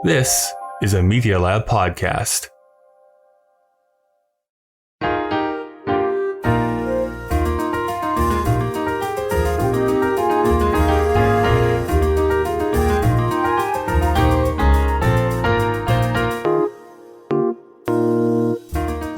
This is a Media Lab podcast.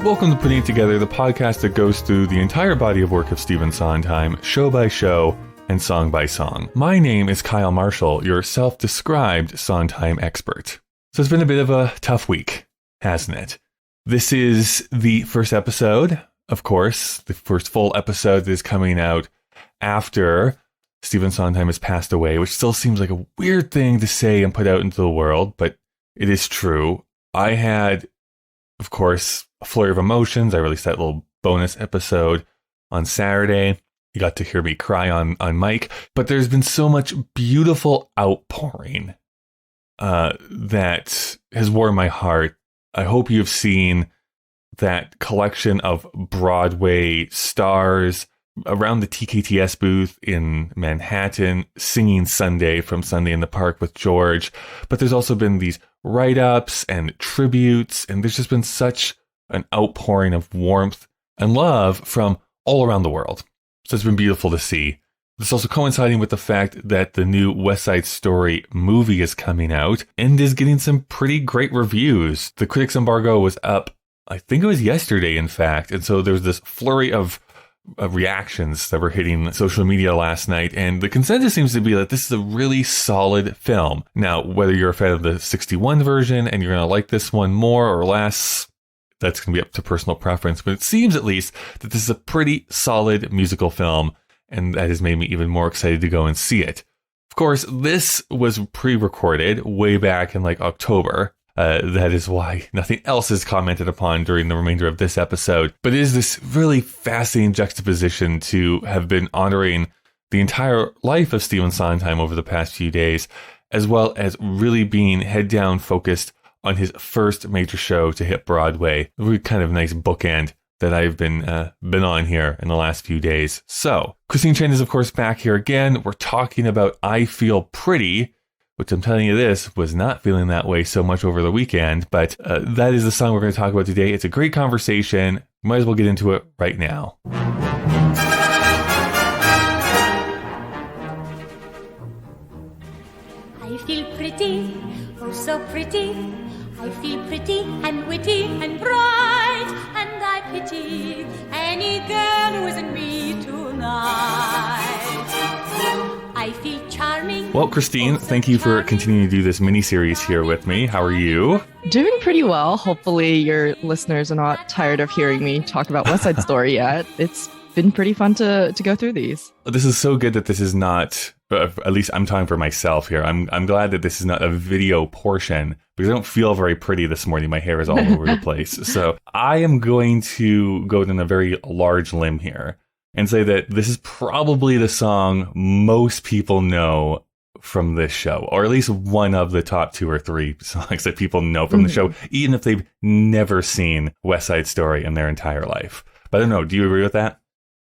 Welcome to Putting It Together, the podcast that goes through the entire body of work of Stephen Sondheim, show by show and song by song. My name is Kyle Marshall, your self-described Sondheim expert. So it's been a bit of a tough week, hasn't it? This is the first episode, of course, the first full episode that is coming out after Stephen Sondheim has passed away, which still seems like a weird thing to say and put out into the world, but it is true. I had, of course, a flurry of emotions. I released that little bonus episode on Saturday. You got to hear me cry on mic, but there's been so much beautiful outpouring that has warmed my heart. I hope you've seen that collection of Broadway stars around the TKTS booth in Manhattan singing Sunday from Sunday in the Park with George. But there's also been these write-ups and tributes, and there's just been such an outpouring of warmth and love from all around the world. So it's been beautiful to see. This also coinciding with the fact that the new West Side Story movie is coming out and is getting some pretty great reviews. The critics embargo was up, I think it was yesterday, in fact. And so there was this flurry of reactions that were hitting social media last night. And the consensus seems to be that this is a really solid film. Now, whether you're a fan of the 61 version and you're going to like this one more or less, that's going to be up to personal preference, but it seems at least that this is a pretty solid musical film, and that has made me even more excited to go and see it. Of course, this was pre-recorded way back in like October. That is why nothing else is commented upon during the remainder of this episode. But it is this really fascinating juxtaposition to have been honoring the entire life of Stephen Sondheim over the past few days, as well as really being head down focused on his first major show to hit Broadway. A really kind of nice bookend that I've been on here in the last few days. So, Christine Chen is of course back here again. We're talking about I Feel Pretty, which I'm telling you this, was not feeling that way so much over the weekend, but that is the song we're going to talk about today. It's a great conversation. Might as well get into it right now. I feel pretty, oh so pretty. I feel pretty and witty and bright, and I pity any girl who isn't me tonight. I feel charming. Well, Christine, thank you for continuing to do this mini-series here with me. How are you? Doing pretty well. Hopefully your listeners are not tired of hearing me talk about West Side Story yet. It's been pretty fun to go through these. This is so good that this is not, at least I'm talking for myself here. I'm glad that this is not a video portion because I don't feel very pretty this morning. My hair is all over the place. So I am going to go on a very large limb here and say that this is probably the song most people know from this show, or at least one of the top 2 or 3 songs that people know from the show, even if they've never seen West Side Story in their entire life. But I don't know. Do you agree with that?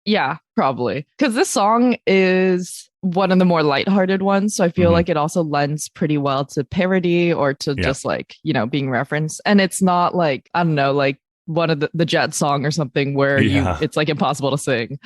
Yeah, probably. Because this song is one of the more lighthearted ones. So I feel like it also lends pretty well to parody or to just like, being referenced. And it's not like, I don't know, like one of the Jet song or something where it's like impossible to sing.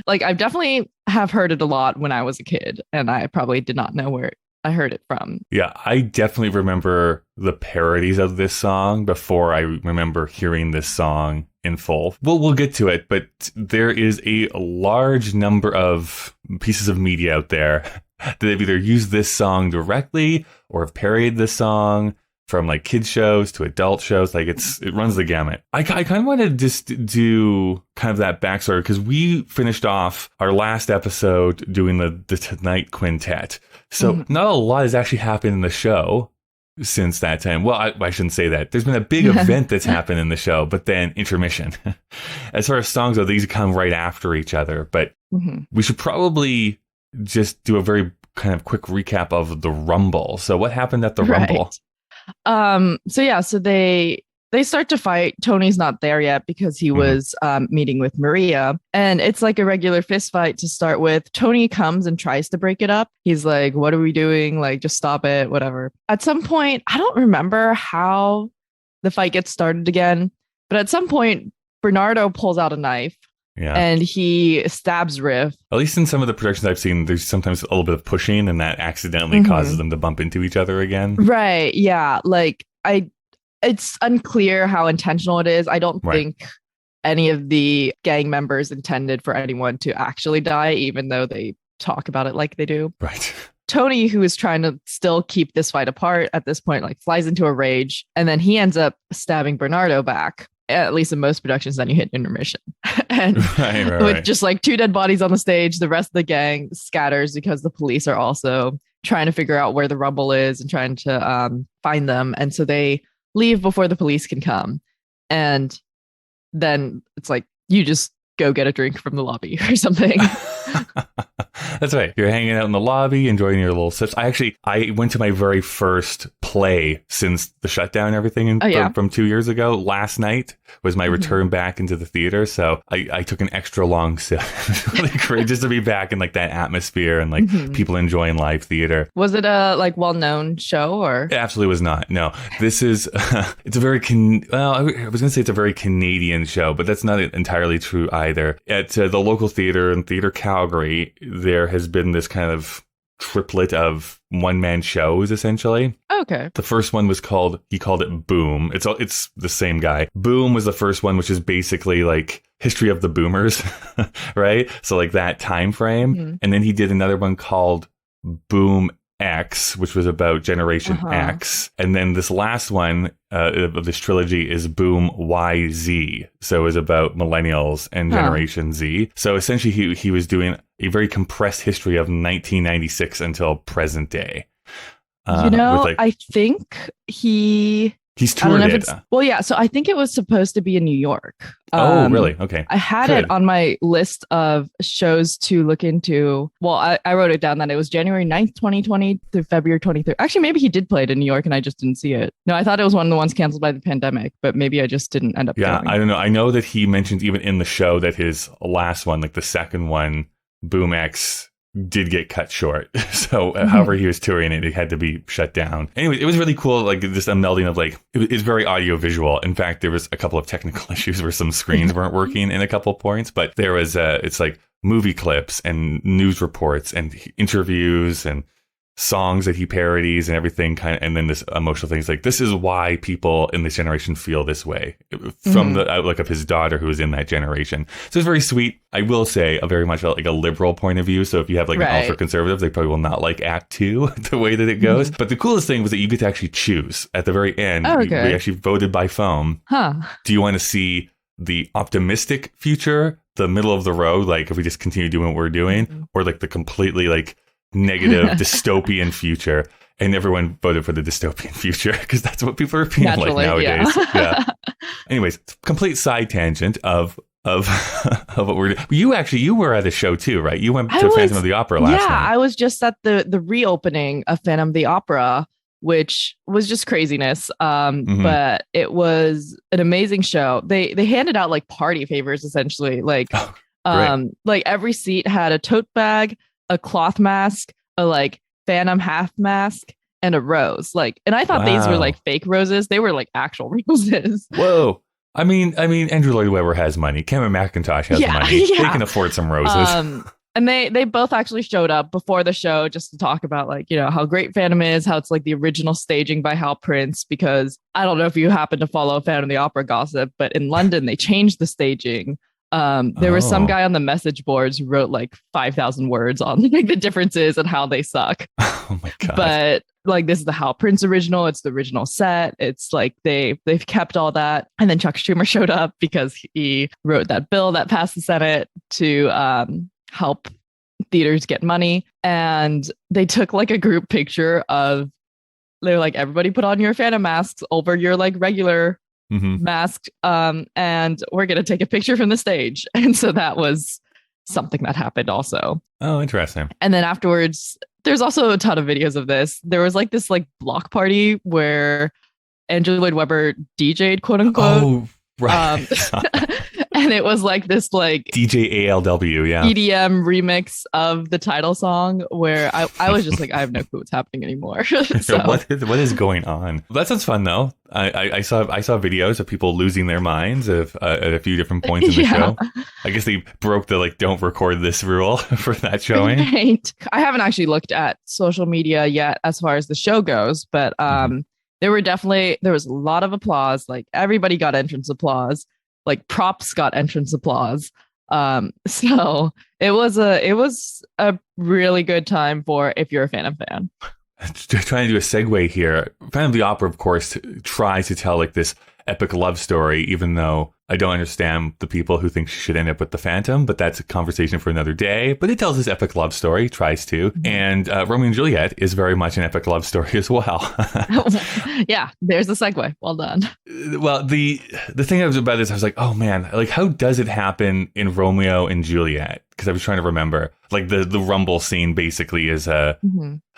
Like I definitely have heard it a lot when I was a kid, and I probably did not know where I heard it from. Yeah, I definitely remember the parodies of this song before I remember hearing this song in full. We'll get to it, but there is a large number of pieces of media out there that have either used this song directly or have parodied this song, from like kids shows to adult shows. Like it runs the gamut. I kind of want to just do kind of that backstory because we finished off our last episode doing the Tonight Quintet. So not a lot has actually happened in the show since that time. Well, I shouldn't say that. There's been a big event that's happened in the show, but then intermission. As far as songs go, these come right after each other. But we should probably just do a very kind of quick recap of the Rumble. So what happened at the Rumble? So they they start to fight. Tony's not there yet because he was meeting with Maria. And it's like a regular fist fight to start with. Tony comes and tries to break it up. He's like, what are we doing? Like, just stop it, whatever. At some point, I don't remember how the fight gets started again. But at some point, Bernardo pulls out a knife. Yeah. And he stabs Riff. At least in some of the productions I've seen, there's sometimes a little bit of pushing and that accidentally causes them to bump into each other again. Right. Yeah. Like, it's unclear how intentional it is. I don't think any of the gang members intended for anyone to actually die, even though they talk about it like they do. Right. Tony, who is trying to still keep this fight apart at this point, like flies into a rage. And then he ends up stabbing Bernardo back. At least in most productions, then you hit intermission. And with just like 2 dead bodies on the stage, the rest of the gang scatters because the police are also trying to figure out where the rubble is and trying to find them. And so they leave before the police can come. And then it's like, you just go get a drink from the lobby or something. That's right. You're hanging out in the lobby, enjoying your little sips. I went to my very first play since the shutdown and everything from 2 years ago. Last night was my return back into the theater. So I took an extra long sip. It was really great just to be back in like that atmosphere and like people enjoying live theater. Was it a like well-known show or? It absolutely was not. No, this is, it's a very, I was going to say it's a very Canadian show, but that's not entirely true either. At the local theater in Theater Calgary, there has been this kind of triplet of one-man shows, essentially. Okay. The first one was he called it Boom. It's the same guy. Boom was the first one, which is basically like history of the boomers, right? So like that time frame. And then he did another one called Boom X, which was about Generation X. And then this last one of this trilogy is Boom YZ. So it was about millennials and Generation Z. So essentially he was doing a very compressed history of 1996 until present day. I think he's toured it. Well, yeah. So I think it was supposed to be in New York. Oh, really? Okay. I had it on my list of shows to look into. Well, I wrote it down that it was January 9th, 2020 through February 23rd. Actually, maybe he did play it in New York and I just didn't see it. No, I thought it was one of the ones canceled by the pandemic, but maybe I just didn't end up going. I don't know. I know that he mentioned even in the show that his last one, like the second one, Boom X, did get cut short. So however he was touring it had to be shut down. Anyway, it was really cool. Like just a melding of like, it's very audio visual. In fact, there was a couple of technical issues where some screens weren't working in a couple of points, but there was it's like movie clips and news reports and interviews and songs that he parodies and everything kind of, and then this emotional things like this is why people in this generation feel this way from the outlook of his daughter who was in that generation. So it's very sweet. I will say a very much like a liberal point of view. So if you have like an ultra conservative, they probably will not like Act 2 the way that it goes. But the coolest thing was that you get to actually choose at the very end. We actually voted by phone. Do you want to see the optimistic future, the middle of the road, like if we just continue doing what we're doing, or like the completely like negative dystopian future? And everyone voted for the dystopian future because that's what people are feeling like nowadays. Anyways, complete side tangent of what we're doing. You were at a show too, right? You went to Phantom of the Opera last night. I was just at the reopening of Phantom of the Opera, which was just craziness. But it was an amazing show. They handed out like party favors essentially. Like like every seat had a tote bag, a cloth mask, a like Phantom half mask, and a rose. Like, and I thought these were like fake roses. They were like actual roses. Whoa. I mean, Andrew Lloyd Webber has money. Cameron McIntosh has money. They can afford some roses. And they both actually showed up before the show just to talk about like, you know, how great Phantom is, how it's like the original staging by Hal Prince, because I don't know if you happen to follow Phantom of the Opera gossip, but in London, they changed the staging. There was some guy on the message boards who wrote like 5,000 words on like the differences and how they suck. Oh my God. But like, this is the Hal Prince original. It's the original set. It's like they've kept all that. And then Chuck Schumer showed up because he wrote that bill that passed the Senate to help theaters get money. And they took like a group picture of, they're like, everybody put on your Phantom masks over your like regular mask, and we're gonna take a picture from the stage. And so that was something that happened also. Oh, interesting. And then afterwards, there's also a ton of videos of this. There was like this like block party where Andrew Lloyd Webber DJ'd, quote unquote. Oh, right. And it was like this like DJ ALW, yeah. EDM remix of the title song where I was just like, I have no clue what's happening anymore. So. What is going on? That sounds fun though. I saw videos of people losing their minds at a few different points in the show. I guess they broke the like don't record this rule for that showing. Right. I haven't actually looked at social media yet as far as the show goes, but there was a lot of applause. Like everybody got entrance applause. Like props got entrance applause. So it was a really good time for if you're a Phantom fan. Trying to do a segue here. Phantom of the Opera, of course, tries to tell like this epic love story, even though I don't understand the people who think she should end up with the Phantom, but that's a conversation for another day. But it tells this epic love story, tries to. And Romeo and Juliet is very much an epic love story as well. Yeah, there's the segue. Well done. Well, the thing I was about this, I was like, oh man, like how does it happen in Romeo and Juliet? Because I was trying to remember, like the rumble scene basically is a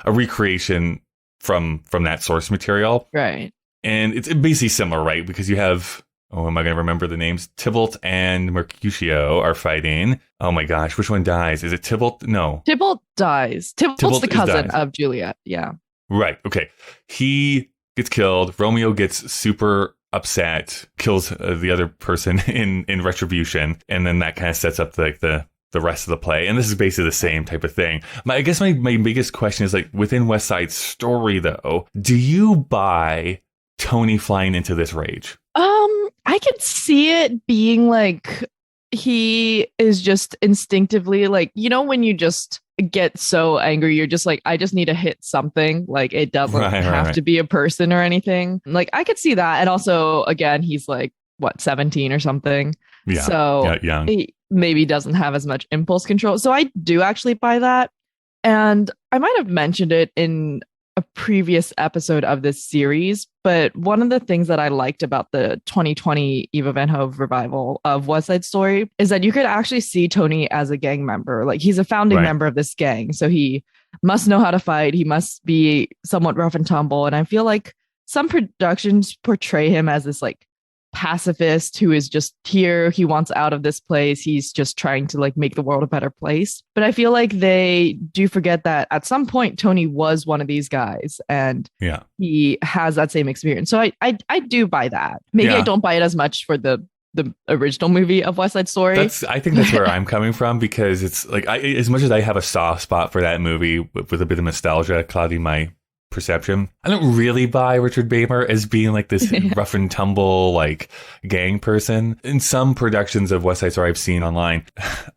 recreation from that source material. Right. And it's basically similar, right? Because you have, am I going to remember the names? Tybalt and Mercutio are fighting. Oh my gosh, which one dies? Is it Tybalt? No. Tybalt dies. Tybalt's the cousin of Juliet. Yeah. Right. Okay. He gets killed. Romeo gets super upset, kills the other person in retribution. And then that kind of sets up the rest of the play. And this is basically the same type of thing. I guess my biggest question is like within West Side Story, though, do you buy Tony flying into this rage? I could see it being like he is just instinctively like, you know, when you just get so angry, you're just like, I just need to hit something. Like it doesn't have to be a person or anything. Like I could see that. And also, again, he's like, what, 17 or something? Yeah. So young. He maybe doesn't have as much impulse control. So I do actually buy that. And I might have mentioned it in a previous episode of this series, but one of the things that I liked about the 2020 Eva Van Hove revival of West Side Story is that you could actually see Tony as a gang member. Like he's a founding member of this gang. So he must know how to fight. He must be somewhat rough and tumble. And I feel like some productions portray him as this like pacifist who is just here. He wants out of this place. He's just trying to like make the world a better place. But I feel like they do forget that at some point Tony was one of these guys and he has that same experience. So I do buy that. Maybe I don't buy it as much for the original movie of West Side Story. I think that's where I'm coming from, because it's like as much as I have a soft spot for that movie with a bit of nostalgia clouding my perception, I don't really buy Richard Beymer as being like this rough and tumble like gang person. In some productions of West Side Story I've seen online,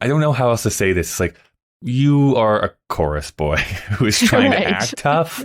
I don't know how else to say this. It's like, you are a chorus boy who is trying to act tough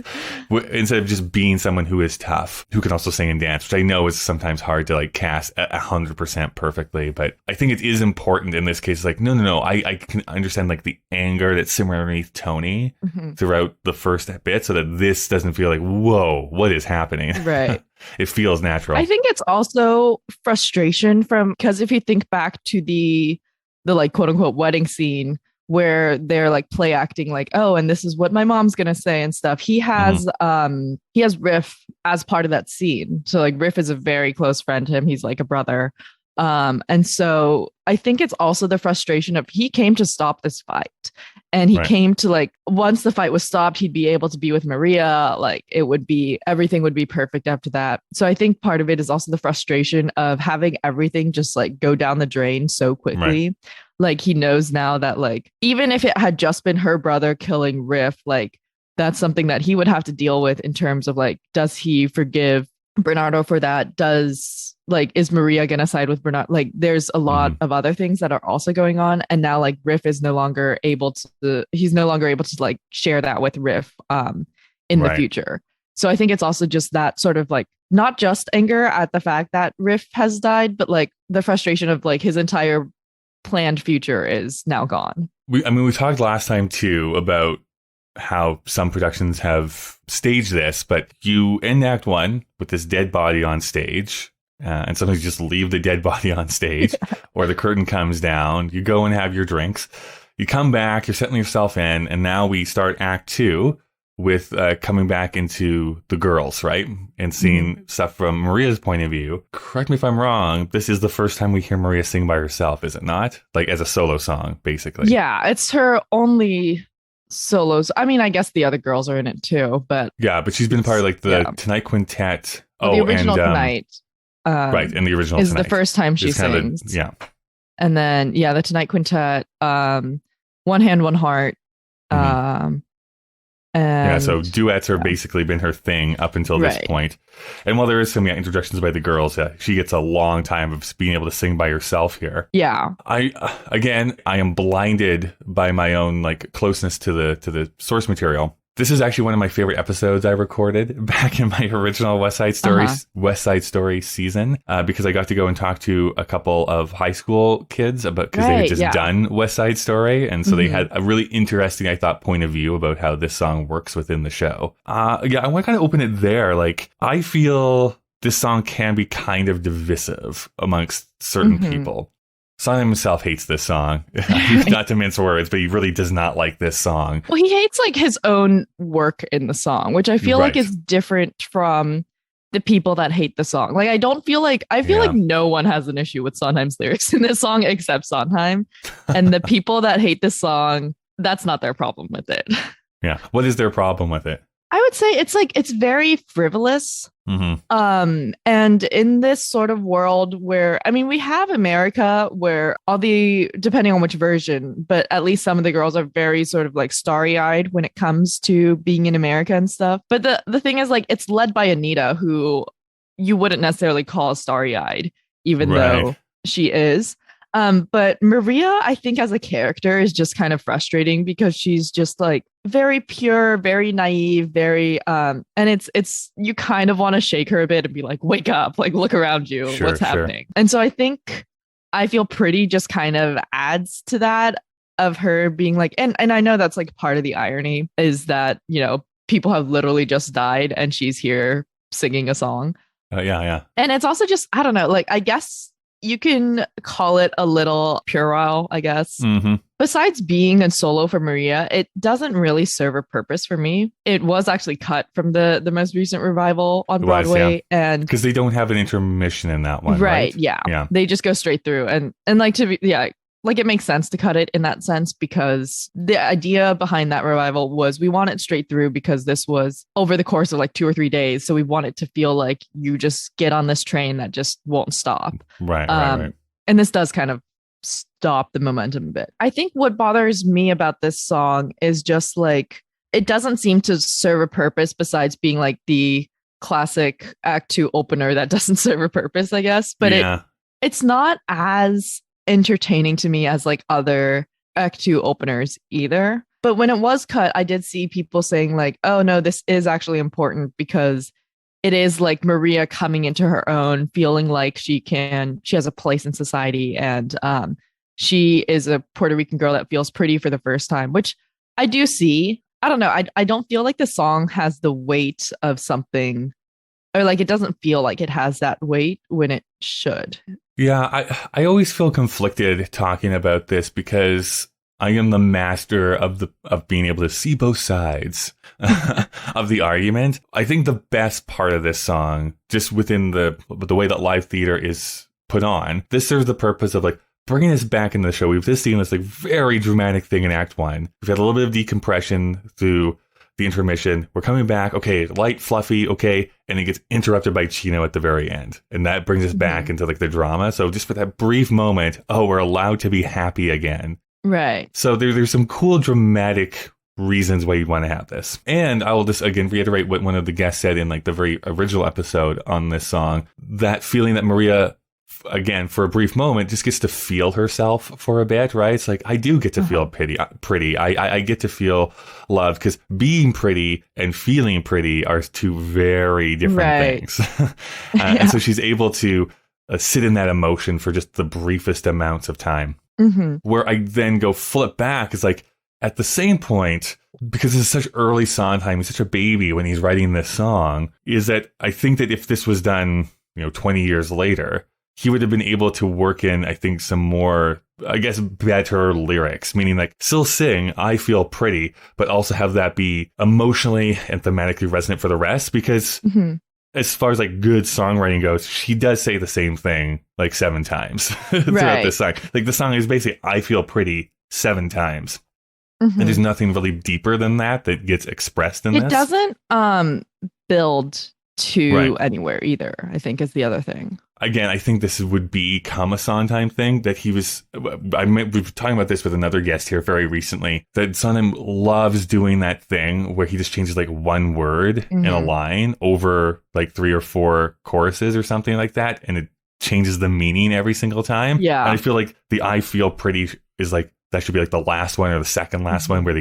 instead of just being someone who is tough, who can also sing and dance, which I know is sometimes hard to like cast 100% perfectly. But I think it is important in this case. Like, no. I can understand like the anger that's simmering underneath Tony throughout the first bit, so that this doesn't feel like, whoa, what is happening? Right. It feels natural. I think it's also frustration because if you think back to the like quote unquote wedding scene, where they're like play acting like, oh, and this is what my mom's gonna say and stuff. He has Riff as part of that scene. So like Riff is a very close friend to him. He's like a brother. And so I think it's also the frustration of he came to stop this fight. And he came to like, once the fight was stopped, he'd be able to be with Maria. Like everything would be perfect after that. So I think part of it is also the frustration of having everything just like go down the drain so quickly. Right. Like he knows now that like, even if it had just been her brother killing Riff, like that's something that he would have to deal with in terms of like, does he forgive Bernardo for that? Is Maria gonna side with Bernardo? Like there's a lot of other things that are also going on. And now like Riff is no longer able to like share that with Riff in the future. So I think it's also just that sort of like, not just anger at the fact that Riff has died, but like the frustration of like his entire planned future is now gone. We talked last time too about how some productions have staged this, but you end Act 1 with this dead body on stage, and sometimes you just leave the dead body on stage, or the curtain comes down, you go and have your drinks, you come back, you're settling yourself in, and now we start Act 2, with coming back into the girls, right? And seeing stuff from Maria's point of view. Correct me if I'm wrong. This is the first time we hear Maria sing by herself, is it not? Like as a solo song, basically. Yeah, it's her only solos. I mean, I guess the other girls are in it too, but yeah, but she's been part of like the Tonight Quintet. The original Tonight. Right, and the original is Tonight. the first time she sings. And then the Tonight Quintet, One Hand, One Heart. And so duets are basically been her thing up until this point. And while there is some introductions by the girls, she gets a long time of being able to sing by herself here. Yeah. I am blinded by my own like closeness to the source material. This is actually one of my favorite episodes I recorded back in my original West Side Story season, because I got to go and talk to a couple of high school kids about, because they had just done West Side Story. And so they had a really interesting, I thought, point of view about how this song works within the show. I want to kind of open it there. Like, I feel this song can be kind of divisive amongst certain people. Sondheim himself hates this song. Not to mince words, but he really does not like this song. Well, he hates like his own work in the song, which I feel like is different from the people that hate the song. Like, I feel like no one has an issue with Sondheim's lyrics in this song except Sondheim. And the people that hate this song, that's not their problem with it. Yeah. What is their problem with it? I would say it's very frivolous. And in this sort of world where, I mean, we have America where depending on which version, but at least some of the girls are very sort of like starry-eyed when it comes to being in America and stuff. But the thing is, like, it's led by Anita, who you wouldn't necessarily call starry-eyed, even though she is. But Maria, I think as a character is just kind of frustrating because she's just like very pure, very naive, very and it's you kind of want to shake her a bit and be like, wake up, like look around you, what's happening? And so I feel Pretty just kind of adds to that of her being like, and I know that's like part of the irony is that, you know, people have literally just died and she's here singing a song. Yeah. And it's also just, I don't know, like, I guess you can call it a little puerile, I guess. Besides being a solo for Maria, it doesn't really serve a purpose for me. It was actually cut from the most recent revival on Broadway, and because they don't have an intermission in that one, right? Yeah. They just go straight through, and like like it makes sense to cut it in that sense because the idea behind that revival was we want it straight through because this was over the course of like 2 or 3 days. So we want it to feel like you just get on this train that just won't stop. Right. And this does kind of stop the momentum a bit. I think what bothers me about this song is just like, it doesn't seem to serve a purpose besides being like the classic Act 2 opener that doesn't serve a purpose, I guess. But it's not as entertaining to me as like other Act 2 openers either. But when it was cut, I did see people saying like, oh no, this is actually important because it is like Maria coming into her own, feeling like she has a place in society, and she is a Puerto Rican girl that feels pretty for the first time, which I do see. I don't know. I don't feel like the song has the weight of something, or like it doesn't feel like it has that weight when it should. Yeah, I always feel conflicted talking about this because I am the master of being able to see both sides of the argument. I think the best part of this song, just within the way that live theater is put on, this serves the purpose of like bringing us back into the show. We've just seen this like very dramatic thing in Act 1. We've had a little bit of decompression through the intermission. We're coming back. Okay, light, fluffy. Okay. And it gets interrupted by Chino at the very end. And that brings us back into like the drama. So just for that brief moment, we're allowed to be happy again. Right. So there's some cool dramatic reasons why you'd want to have this. And I will just again reiterate what one of the guests said in like the very original episode on this song, that feeling that Maria, again, for a brief moment, just gets to feel herself for a bit, right? It's like, I do get to feel pretty. I get to feel loved, because being pretty and feeling pretty are two very different things. And so she's able to sit in that emotion for just the briefest amounts of time. Where I then go flip back is like, at the same point, because this is such early Sondheim, he's such a baby when he's writing this song, is that I think that if this was done, 20 years later, he would have been able to work in, I think, some more, I guess, better lyrics, meaning like still sing I feel pretty, but also have that be emotionally and thematically resonant for the rest. Because as far as like good songwriting goes, she does say the same thing like 7 times throughout this song. Like the song is basically I feel pretty 7 times. And there's nothing really deeper than that gets expressed in this. It doesn't build to anywhere either, I think, is the other thing. Again, I think this would become a Sondheim thing that he was. We've been talking about this with another guest here very recently. That Sondheim loves doing that thing where he just changes like one word in a line over like 3 or 4 choruses or something like that, and it changes the meaning every single time. Yeah, and I feel like the "I feel pretty" is like that should be like the last one or the second last one where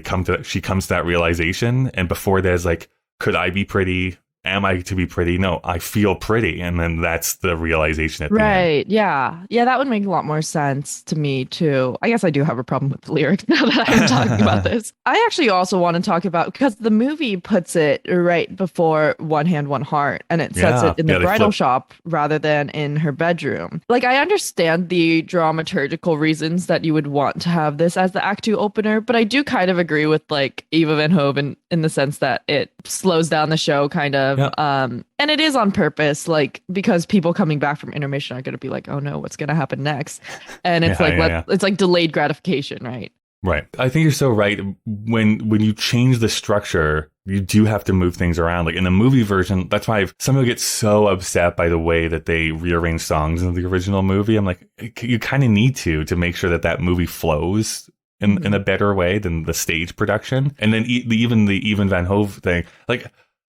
she comes to that realization, and before there's like, could I be pretty? Am I to be pretty? No, I feel pretty. And then that's the realization at the end. Right. Yeah. Yeah, that would make a lot more sense to me, too. I guess I do have a problem with the lyrics now that I'm talking about this. I actually also want to talk about, because the movie puts it right before One Hand, One Heart, and it sets it in the bridal shop rather than in her bedroom. Like, I understand the dramaturgical reasons that you would want to have this as the Act 2 opener, but I do kind of agree with, like, Eva Van Hove in the sense that it slows down the show, kind of. Yep. And it is on purpose, like, because people coming back from intermission are going to be like, oh no, what's going to happen next? And it's it's like delayed gratification, right? Right. I think you're so right. When you change the structure, you do have to move things around. Like in the movie version, that's why some people get so upset by the way that they rearrange songs in the original movie. I'm like, you kind of need to make sure that movie flows in a better way than the stage production. And then even the Even Van Hove thing, like,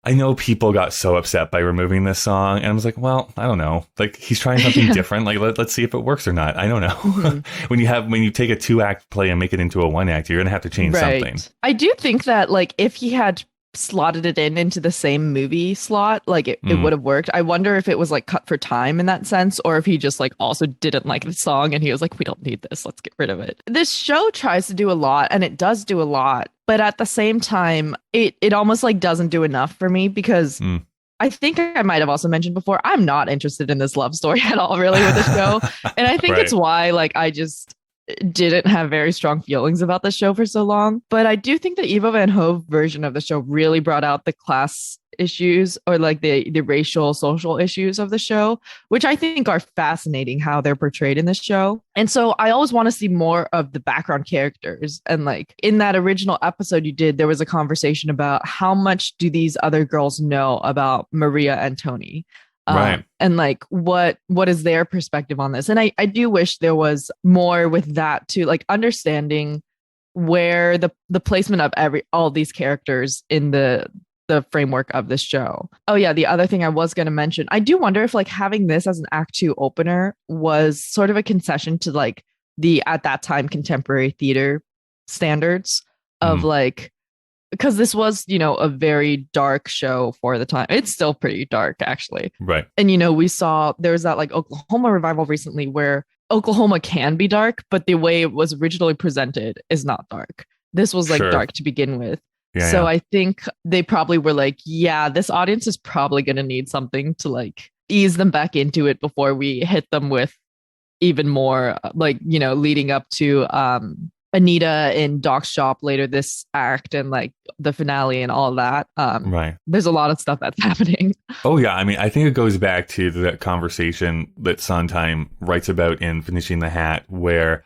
I know people got so upset by removing this song, and I was like, well, I don't know. Like, he's trying something different. Like, let's see if it works or not. I don't know. When you take a 2-act play and make it into a 1-act, you're going to have to change something. I do think that, like, if he had slotted it into the same movie slot, like it would have worked. I wonder if it was like cut for time in that sense, or if he just like also didn't like the song and he was like, we don't need this, let's get rid of it. This show tries to do a lot, and it does do a lot, but at the same time it almost like doesn't do enough for me, because I think I might have also mentioned before, I'm not interested in this love story at all really with the show. And I think it's why like I just didn't have very strong feelings about the show for so long. But I do think the Eva Van Hove version of the show really brought out the class issues, or like the racial social issues of the show, which I think are fascinating how they're portrayed in this show. And so I always want to see more of the background characters. And like in that original episode you did, there was a conversation about how much do these other girls know about Maria and Tony. And like what is their perspective on this? And I do wish there was more with that too, like understanding where the placement of all these characters in the framework of this show. Oh yeah, the other thing I was going to mention, I do wonder if like having this as an Act 2 opener was sort of a concession to like the at that time contemporary theater standards of like, because this was, you know, a very dark show for the time. It's still pretty dark, actually. Right. And, you know, we saw there was that like Oklahoma revival recently where Oklahoma can be dark, but the way it was originally presented is not dark. This was like dark to begin with. Yeah, so I think they probably were like, yeah, this audience is probably going to need something to like ease them back into it before we hit them with even more, like, you know, leading up to Anita in Doc's shop later this act and like the finale and all that. Right. There's a lot of stuff that's happening. Oh, yeah. I mean, I think it goes back to that conversation that Sondheim writes about in Finishing the Hat, where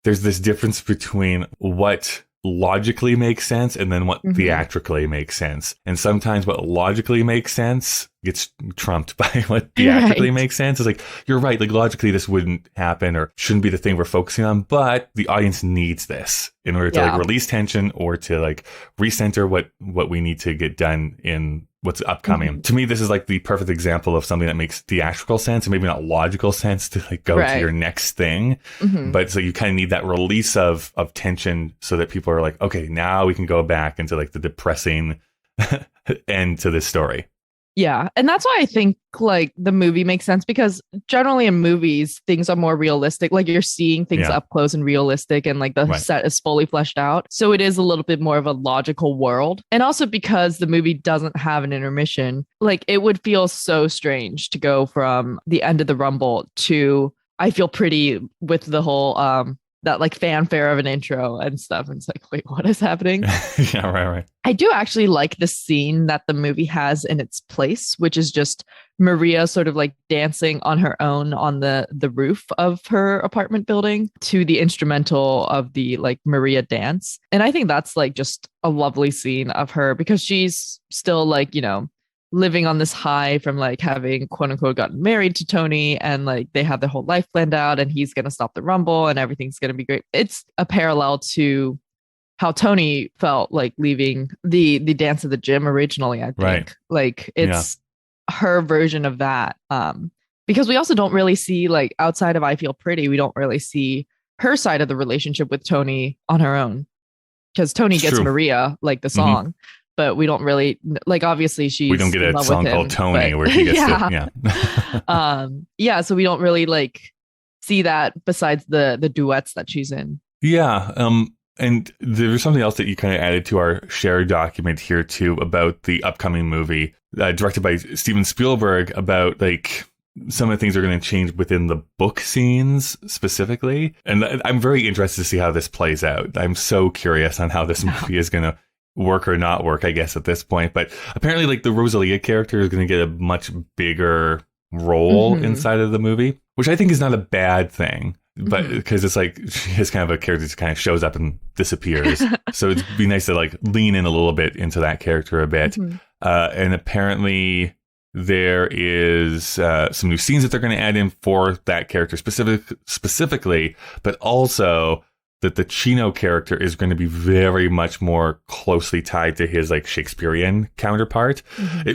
there's this difference between what logically makes sense and then what theatrically makes sense. And sometimes what logically makes sense gets trumped by what theatrically makes sense. It's like, you're right, like logically this wouldn't happen or shouldn't be the thing we're focusing on, but the audience needs this in order to like release tension or to like recenter what we need to get done in what's upcoming. To me, this is like the perfect example of something that makes theatrical sense and maybe not logical sense to like go to your next thing. But so you kind of need that release of tension so that people are like, okay, now we can go back into like the depressing end to this story. Yeah. And that's why I think like the movie makes sense, because generally in movies, things are more realistic. Like you're seeing things up close and realistic, and like the set is fully fleshed out. So it is a little bit more of a logical world. And also because the movie doesn't have an intermission, like it would feel so strange to go from the end of the Rumble to I Feel Pretty with the whole that like fanfare of an intro and stuff. And it's like, wait, what is happening? Yeah, right. I do actually like the scene that the movie has in its place, which is just Maria sort of like dancing on her own on the roof of her apartment building to the instrumental of the like Maria dance. And I think that's like just a lovely scene of her, because she's still like, you know, living on this high from like having quote unquote gotten married to Tony, and like they have their whole life planned out and he's going to stop the Rumble and everything's going to be great. It's a parallel to how Tony felt like leaving the dance at the gym originally, I think. Right. Like it's her version of that. Because we also don't really see, like outside of I Feel Pretty, we don't really see her side of the relationship with Tony on her own. Because Tony gets Maria, like the song. But we don't really like, obviously we don't get a song called Tony where he gets so we don't really like see that besides the duets that she's in. And there's something else that you kind of added to our shared document here too about the upcoming movie directed by Steven Spielberg, about like some of the things are going to change within the book scenes specifically, and I'm very interested to see how this plays out. I'm so curious on how this movie is going to work or not work, I guess, at this point. But apparently like the Rosalia character is going to get a much bigger role inside of the movie, which I think is not a bad thing, but because it's like she is kind of a character that kind of shows up and disappears. So it'd be nice to like lean in a little bit into that character a bit. And apparently there is some new scenes that they're going to add in for that character specifically, but also that the Chino character is going to be very much more closely tied to his like Shakespearean counterpart.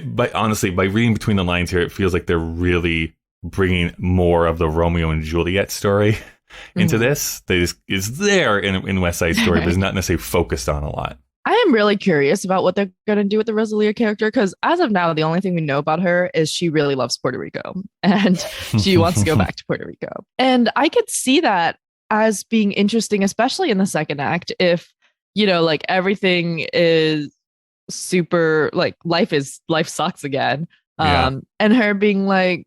But honestly, by reading between the lines here, it feels like they're really bringing more of the Romeo and Juliet story into this. That is there in West Side Story, but is not necessarily focused on a lot. I am really curious about what they're going to do with the Rosalia character, because as of now, the only thing we know about her is she really loves Puerto Rico and she wants to go back to Puerto Rico. And I could see that as being interesting, especially in the second act, if, you know, like everything is super, like life sucks again. And her being like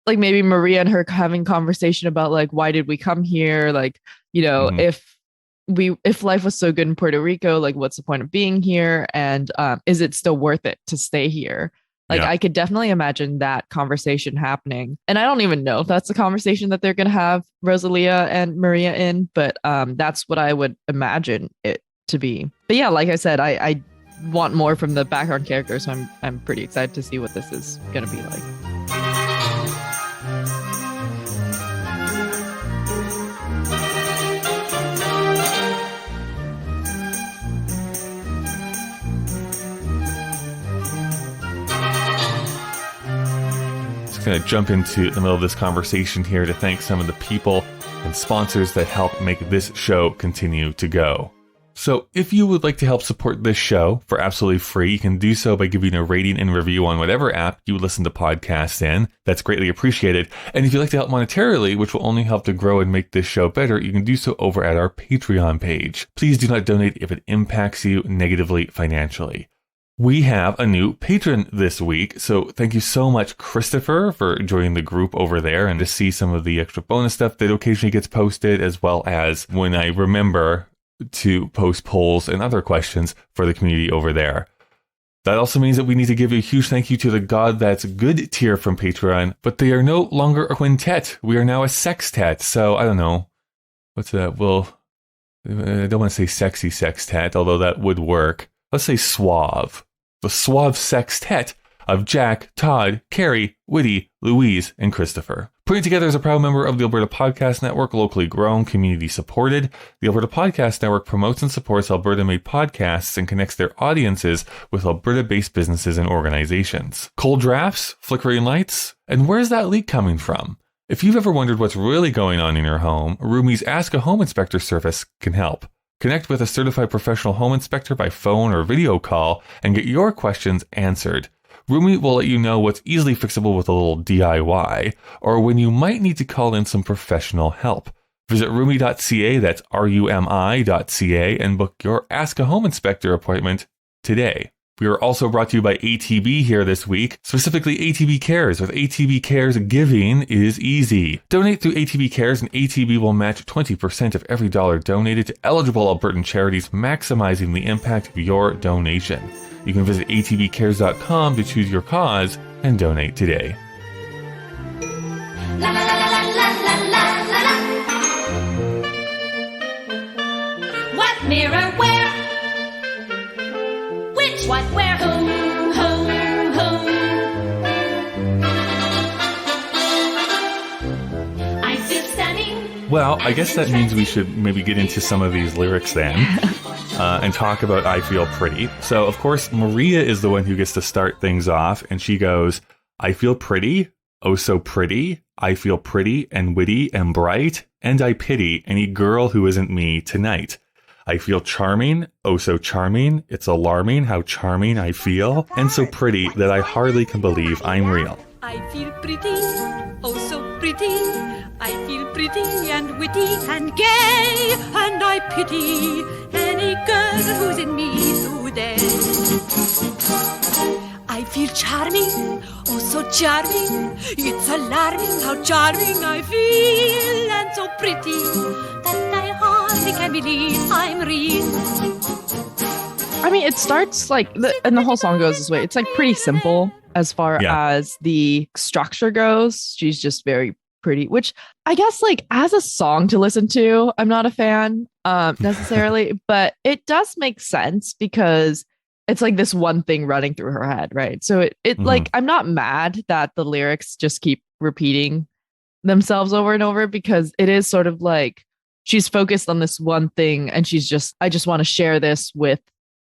maybe Maria and her having conversation about like, why did we come here? Like, you know, if life was so good in Puerto Rico, like what's the point of being here? And is it still worth it to stay here? Like, I could definitely imagine that conversation happening. And I don't even know if that's the conversation that they're going to have Rosalia and Maria in, but that's what I would imagine it to be. But yeah, like I said, I want more from the background characters, so I'm pretty excited to see what this is going to be like. Going to jump into the middle of this conversation here to thank some of the people and sponsors that help make this show continue to go. So if you would like to help support this show for absolutely free, you can do so by giving a rating and review on whatever app you listen to podcasts in. That's greatly appreciated. And if you'd like to help monetarily, which will only help to grow and make this show better, you can do so over at our Patreon page. Please do not donate if it impacts you negatively financially. We have a new patron this week, so thank you so much, Christopher, for joining the group over there and to see some of the extra bonus stuff that occasionally gets posted, as well as when I remember to post polls and other questions for the community over there. That also means that we need to give a huge thank you to the God That's Good tier from Patreon, but they are no longer a quintet. We are now a sextet, so I don't know. What's that? Well, I don't want to say sexy sextet, although that would work. Let's say suave. The suave sextet of Jack, Todd, Carrie, Witty, Louise, and Christopher. Putting together as a proud member of the Alberta Podcast Network, locally grown, community supported. The Alberta Podcast Network promotes and supports Alberta-made podcasts and connects their audiences with Alberta-based businesses and organizations. Cold drafts, flickering lights, and where's that leak coming from? If you've ever wondered what's really going on in your home, Rumi's Ask a Home Inspector service can help. Connect with a certified professional home inspector by phone or video call and get your questions answered. Rumi will let you know what's easily fixable with a little DIY, or when you might need to call in some professional help. Visit rumi.ca, that's RUMI.ca, and book your Ask a Home Inspector appointment today. We are also brought to you by ATB here this week, specifically ATB Cares. With ATB Cares, giving is easy. Donate through ATB Cares and ATB will match 20% of every dollar donated to eligible Albertan charities, maximizing the impact of your donation. You can visit atbcares.com to choose your cause and donate today. La la la la la la la la la. What mirror where? Which what where? Who who who? I feel stunning. Well, I guess that means we should maybe get into some of these lyrics then. And talk about I Feel Pretty. So, of course, Maria is the one who gets to start things off, and she goes, I feel pretty, oh so pretty, I feel pretty and witty and bright, and I pity any girl who isn't me tonight. I feel charming, oh so charming, it's alarming how charming I feel, and so pretty that I hardly can believe I'm real. I feel pretty, oh so pretty. I feel pretty and witty and gay, and I pity any girl who's in me today. I feel charming, oh so charming. It's alarming how charming I feel, and so pretty that I hardly can believe I'm real. I mean, it starts like, and the whole song goes this way. It's like pretty simple as far as the structure goes. She's just very pretty, which I guess like as a song to listen to, I'm not a fan necessarily, but it does make sense because it's like this one thing running through her head, right? So it like, I'm not mad that the lyrics just keep repeating themselves over and over, because it is sort of like she's focused on this one thing and she's just, I just want to share this with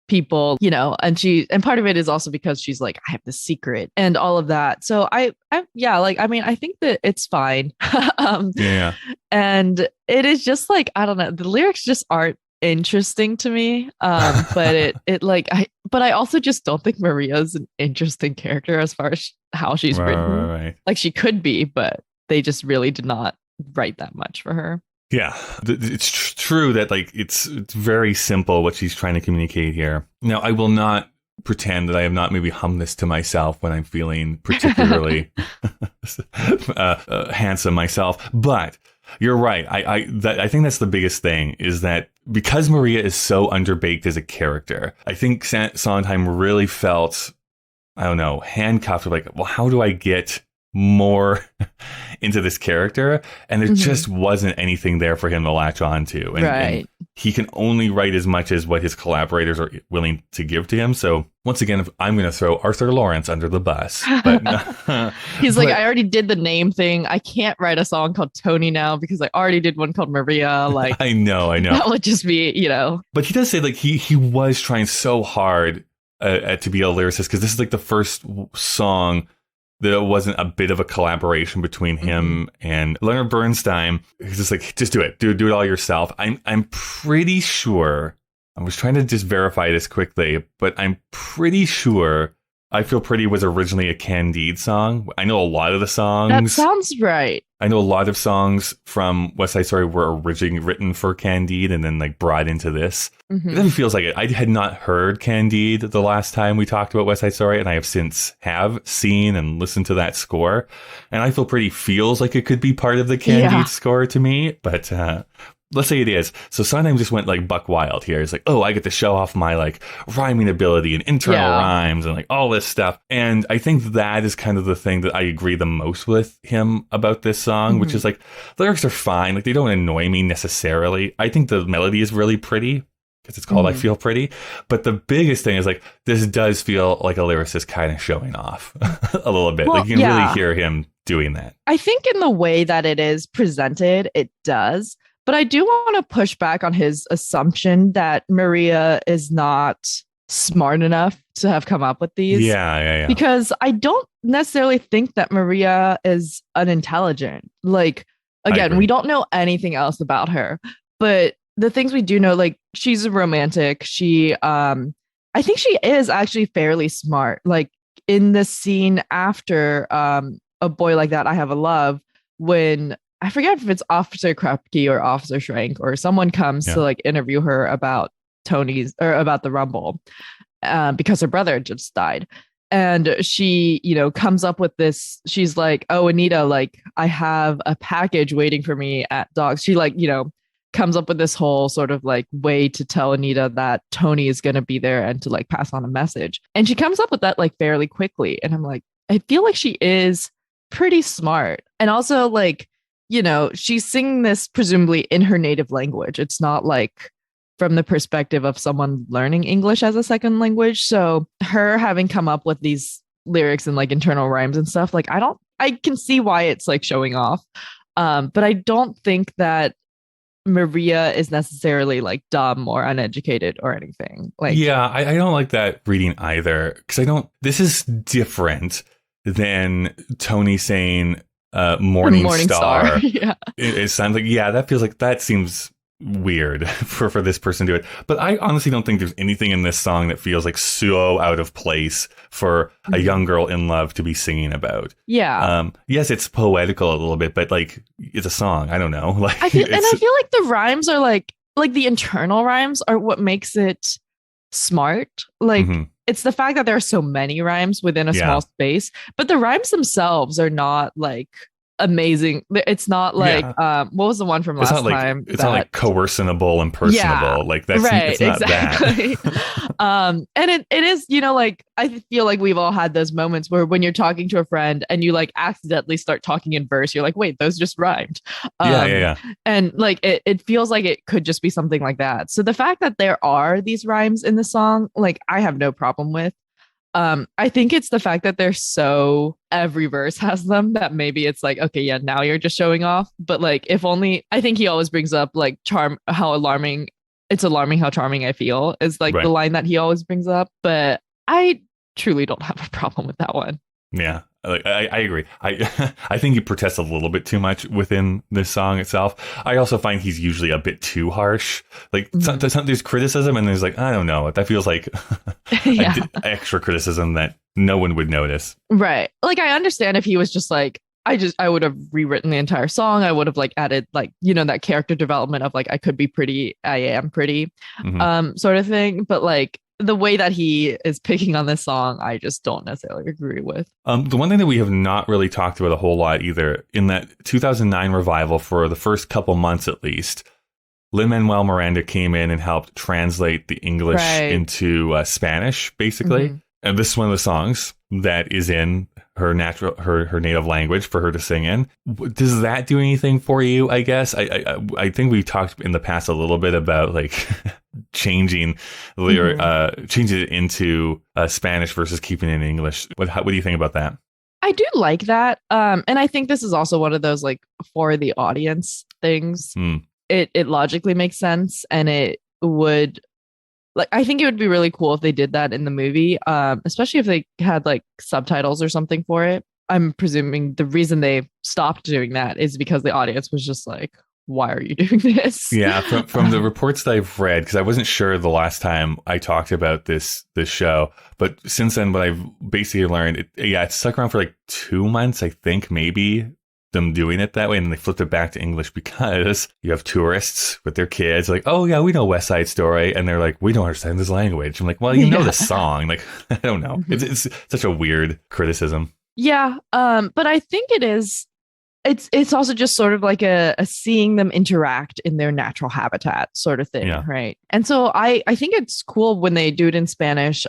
people, you know, and part of it is also because she's like, I have the secret and all of that. So I think that it's fine. And it is just like, I don't know, the lyrics just aren't interesting to me. But I also just don't think Maria's an interesting character as far as how she's written. Right. Like she could be, but they just really did not write that much for her. Yeah, it's true that like it's very simple what she's trying to communicate here. Now, I will not pretend that I have not maybe hummed this to myself when I'm feeling particularly handsome myself. But you're right. I think that's the biggest thing, is that because Maria is so underbaked as a character, I think Sondheim really felt, I don't know, handcuffed. Like, well, how do I get more into this character? And there just wasn't anything there for him to latch on to. And he can only write as much as what his collaborators are willing to give to him. So once again, I'm going to throw Arthur Lawrence under the bus. But, he's like, I already did the name thing. I can't write a song called Tony now because I already did one called Maria. Like, I know. That would just be, you know. But he does say like he was trying so hard to be a lyricist, because this is like the first song that it wasn't a bit of a collaboration between him and Leonard Bernstein. He's just like, just do it. Do it all yourself. I'm pretty sure, I was trying to just verify this quickly, but I'm pretty sure I Feel Pretty was originally a Candide song. I know a lot of the songs. That sounds right. I know a lot of songs from West Side Story were originally written for Candide and then like brought into this. It even feels like it. I had not heard Candide the last time we talked about West Side Story, and I have since seen and listened to that score. And I Feel Pretty feels like it could be part of the Candide score to me, but let's say it is. So Sondheim just went like buck wild here. He's like, oh, I get to show off my like rhyming ability and internal rhymes and like all this stuff. And I think that is kind of the thing that I agree the most with him about this song, which is like, the lyrics are fine. Like, they don't annoy me necessarily. I think the melody is really pretty, because it's called I Feel Pretty. But the biggest thing is like, this does feel like a lyricist kind of showing off a little bit. Well, like, you can really hear him doing that. I think in the way that it is presented, it does. But I do want to push back on his assumption that Maria is not smart enough to have come up with these. Yeah. Because I don't necessarily think that Maria is unintelligent. Like, again, we don't know anything else about her. But the things we do know, like, she's a romantic. I think she is actually fairly smart. Like, in the scene after A Boy Like That I Have a Love, when I forget if it's Officer Krupke or Officer Schrank or someone comes to like interview her about Tony's or about the Rumble because her brother just died. And she, you know, comes up with this. She's like, oh, Anita, like, I have a package waiting for me at Dogs. She, like, you know, comes up with this whole sort of like way to tell Anita that Tony is going to be there and to like pass on a message. And she comes up with that like fairly quickly. And I'm like, I feel like she is pretty smart. And also, like, you know, she's singing this presumably in her native language. It's not like from the perspective of someone learning English as a second language. So her having come up with these lyrics and like internal rhymes and stuff, like I can see why it's like showing off. But I don't think that Maria is necessarily like dumb or uneducated or anything. Like, yeah, I don't like that reading either, because this is different than Tony saying morning star. Yeah. It sounds like, yeah, that feels like, that seems weird for this person to do it. But I honestly don't think there's anything in this song that feels like so out of place for a young girl in love to be singing about. Yeah. Yes, it's poetical a little bit, but like, it's a song. I don't know. Like, I feel like the rhymes are like the internal rhymes are what makes it smart. Like, it's the fact that there are so many rhymes within a small space, but the rhymes themselves are not like amazing. It's not like what was the one from last time? It's not like coercionable and personable. Like that's right, it's not exactly. that. And it is, you know, like I feel like we've all had those moments where when you're talking to a friend and you like accidentally start talking in verse, you're like, wait, those just rhymed. Yeah. And like it feels like it could just be something like that. So the fact that there are these rhymes in the song, like I have no problem with. I think it's the fact that they're so every verse has them that maybe it's like, okay, yeah, now you're just showing off. But like, if only, I think he always brings up like how alarming how charming I feel is like the line that he always brings up. But I truly don't have a problem with that one. Yeah, I agree. I think he protests a little bit too much within this song itself. I also find he's usually a bit too harsh. Like there's criticism and there's like, I don't know, that feels like extra criticism that no one would notice. Right. Like I understand if he was just like, I would have rewritten the entire song. I would have like added like, you know, that character development of like, I could be pretty, I am pretty, sort of thing. But like, the way that he is picking on this song, I just don't necessarily agree with. The one thing that we have not really talked about a whole lot either, in that 2009 revival, for the first couple months at least, Lin-Manuel Miranda came in and helped translate the English into Spanish, basically. And this is one of the songs that is in her native language for her to sing in. Does that do anything for you? I guess I think we've talked in the past a little bit about like changing it into Spanish versus keeping it in English. What do you think about that? I do like that, and I think this is also one of those like for the audience things. It logically makes sense, and it would. Like, I think it would be really cool if they did that in the movie, especially if they had like subtitles or something for it. I'm presuming the reason they stopped doing that is because the audience was just like, why are you doing this? Yeah, from the reports that I've read, because I wasn't sure the last time I talked about this show, but since then, what I've basically learned, it stuck around for like 2 months, I think, maybe, them doing it that way, and they flipped it back to English because you have tourists with their kids like, oh yeah, we know West Side Story, and they're like, we don't understand this language. I'm like, well, you know the song. Like, I don't know. It's such a weird criticism. Yeah, but I think it's also just sort of like a seeing them interact in their natural habitat sort of thing, right? And so I think it's cool when they do it in Spanish.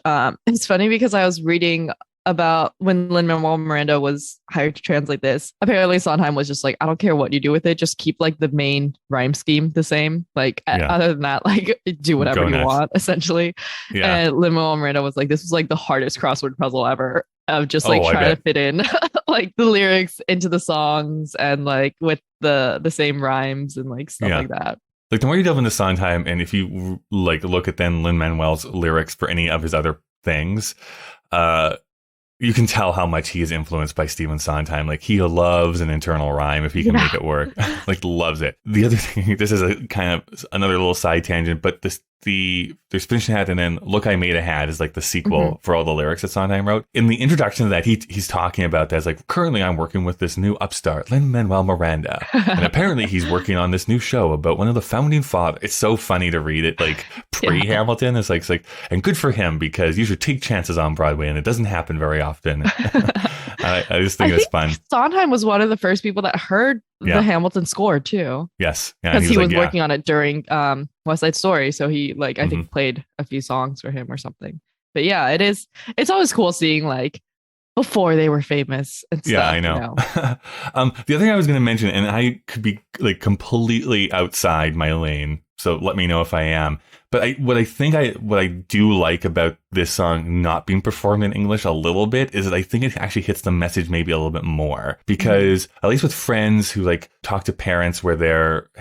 It's funny because I was reading about when Lin-Manuel Miranda was hired to translate this. Apparently Sondheim was just like, I don't care what you do with it, just keep like the main rhyme scheme the same. Like other than that, like do whatever you want, essentially. And Lin-Manuel Miranda was like, this was like the hardest crossword puzzle ever of just like trying to fit in like the lyrics into the songs and like with the same rhymes and like stuff like that. Like the more you delve into Sondheim, and if you like look at then Lin-Manuel's lyrics for any of his other things, you can tell how much he is influenced by Stephen Sondheim. Like, he loves an internal rhyme if he can make it work. Like, loves it. The other thing, this is a kind of another little side tangent, but this there's Finish a Hat, and then Look, I Made a Hat is like the sequel for all the lyrics that Sondheim wrote. In the introduction to that, he's talking about that as like, currently I'm working with this new upstart, Lin-Manuel Miranda. And apparently he's working on this new show about one of the founding fathers. It's so funny to read it like pre-Hamilton. It's like, and good for him, because you should take chances on Broadway, and it doesn't happen very often. I just think it's fun. Sondheim was one of the first people that heard the Hamilton score too. Yes. Because he was working on it during West Side Story. So he I think played a few songs for him or something. But yeah, it's always cool seeing like before they were famous and stuff. Yeah, I know. The other thing I was going to mention, and I could be like completely outside my lane, so let me know if I am. But what I do like about this song not being performed in English a little bit is that I think it actually hits the message maybe a little bit more, because at least with friends who like talk to parents where they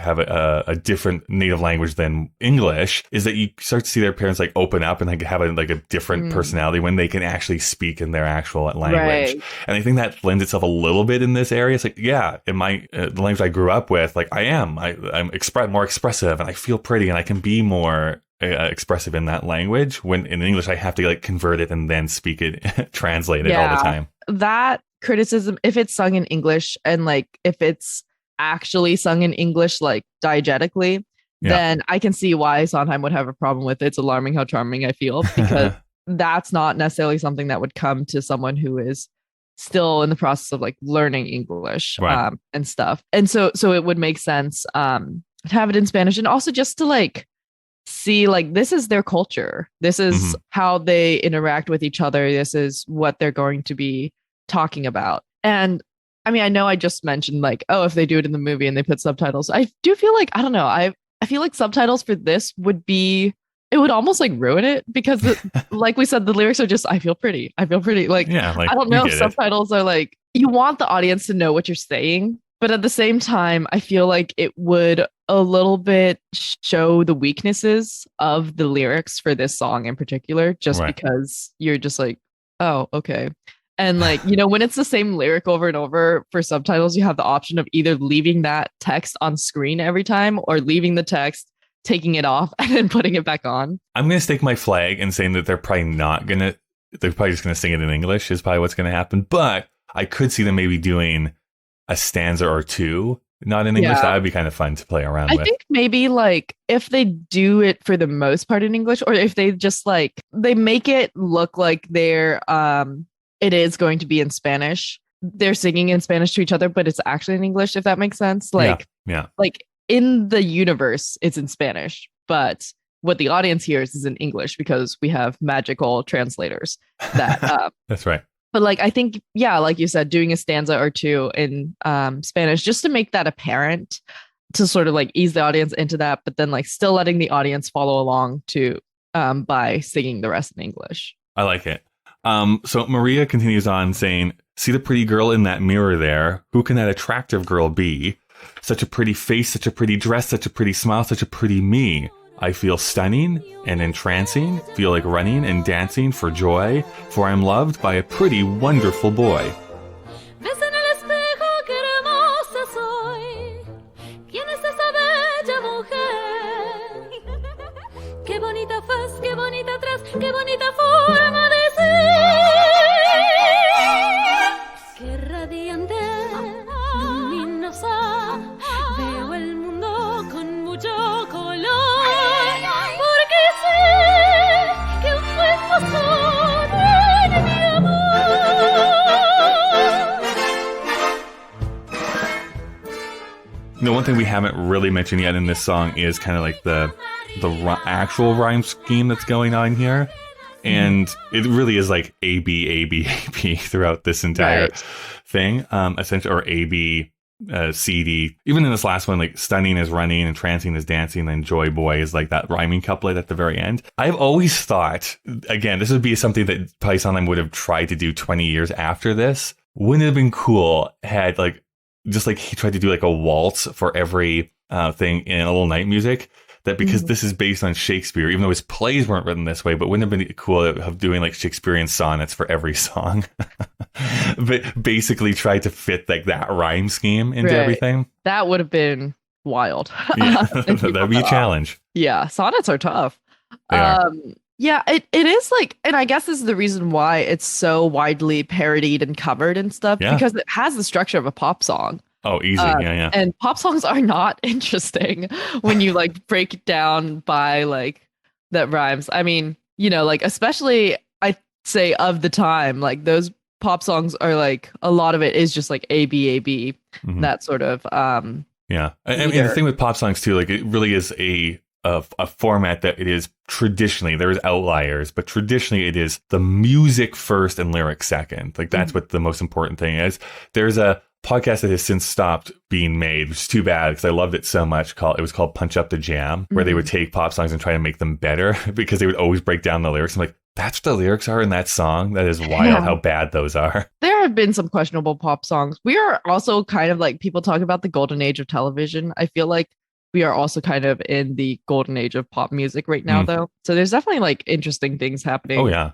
have a different native language than English, is that you start to see their parents like open up and like have a different personality when they can actually speak in their actual language. Right. And I think that lends itself a little bit in this area. It's like, yeah, in my the language I grew up with, like I'm more expressive, and I feel pretty, and I can be more expressive in that language, when in English I have to like convert it and then speak it, translate it all the time. That criticism, if it's sung in English and like if it's actually sung in English like diegetically, then I can see why Sondheim would have a problem with it. It's alarming how charming I feel, because that's not necessarily something that would come to someone who is still in the process of like learning English and stuff. And so it would make sense to have it in Spanish, and also just to like see like this is their culture, this is how they interact with each other, this is what they're going to be talking about. And I mean, I know I just mentioned like, oh, if they do it in the movie and they put subtitles, I do feel like, I don't know, I feel like subtitles for this would almost like ruin it, because like we said, the lyrics are just I feel pretty like, I don't know if subtitles are like, you want the audience to know what you're saying, but at the same time I feel like it would a little bit show the weaknesses of the lyrics for this song in particular, just because you're just like, oh, okay. And like, you know, when it's the same lyric over and over for subtitles, you have the option of either leaving that text on screen every time or leaving the text, taking it off, and then putting it back on. I'm going to stake my flag and saying that they're probably just going to sing it in English is probably what's going to happen. But I could see them maybe doing a stanza or two not in English. That would be kind of fun to play around with. I think maybe like if they do it for the most part in English, or if they just like they make it look like they're it is going to be in Spanish, they're singing in Spanish to each other, but it's actually in English, if that makes sense. Like like in the universe it's in Spanish, but what the audience hears is in English, because we have magical translators that that's right. But like, I think, like you said, doing a stanza or two in Spanish, just to make that apparent, to sort of like ease the audience into that, but then like still letting the audience follow along to by singing the rest in English. I like it. So Maria continues on saying, see the pretty girl in that mirror there. Who can that attractive girl be? Such a pretty face, such a pretty dress, such a pretty smile, such a pretty me. I feel stunning and entrancing, feel like running and dancing for joy, for I'm loved by a pretty, wonderful boy. Ves en el espejo que hermosa soy. ¿Quién es esa bella mujer? Qué bonita faz, qué bonita atrás, qué bonita forma de ser. Qué radiante, luminosa. Veo el mundo con mucho color. You know, one thing we haven't really mentioned yet in this song is kind of like the actual rhyme scheme that's going on here. And it really is like A, B, A, B, A, B throughout this entire thing, essentially, or A, B, C, D. Even in this last one, like stunning is running, entrancing is dancing, and joy boy is like that rhyming couplet at the very end. I've always thought, again, this would be something that probably Sondheim would have tried to do 20 years after this. Wouldn't it have been cool had like, just like he tried to do like a waltz for every thing in A Little Night Music, that because this is based on Shakespeare, even though his plays weren't written this way, but wouldn't it have been cool of doing like Shakespearean sonnets for every song? But basically tried to fit like that rhyme scheme into everything. That would have been wild. Yeah, that'd be a challenge. Yeah, sonnets are tough. They are. Yeah, it is like, and I guess this is the reason why it's so widely parodied and covered and stuff, Yeah. because it has the structure of a pop song. Oh, easy. Yeah. And pop songs are not interesting when you like break it down by like that rhymes. I mean, like especially I say of the time, like those pop songs are like a lot of it is just like A B A B, that sort of yeah. I mean, the thing with pop songs too, like it really is a format that it is traditionally, there's outliers, but traditionally it is the music first and lyrics second. Like that's what the most important thing is. There's a podcast that has since stopped being made, which is too bad because I loved it so much. It was called Punch Up the Jam, where they would take pop songs and try to make them better because they would always break down the lyrics. I'm like, that's what the lyrics are in that song? That is wild how bad those are. There have been some questionable pop songs. We are also kind of like, people talk about the golden age of television. I feel like we are also kind of in the golden age of pop music right now, though. So there's definitely like interesting things happening. Oh, yeah.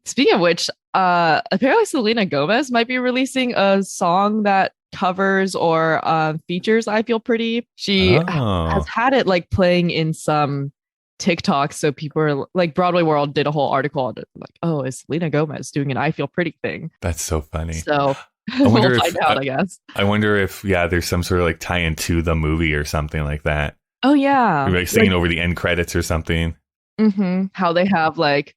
Speaking of which, apparently Selena Gomez might be releasing a song that covers or features I Feel Pretty. She has had it like playing in some TikToks, so people are like, Broadway World did a whole article on it, like, oh, is Selena Gomez doing an I Feel Pretty thing? That's so funny. So we'll find out, I guess. I wonder if there's some sort of like tie into the movie or something like that. Oh yeah, maybe like singing over the end credits or something. How they have like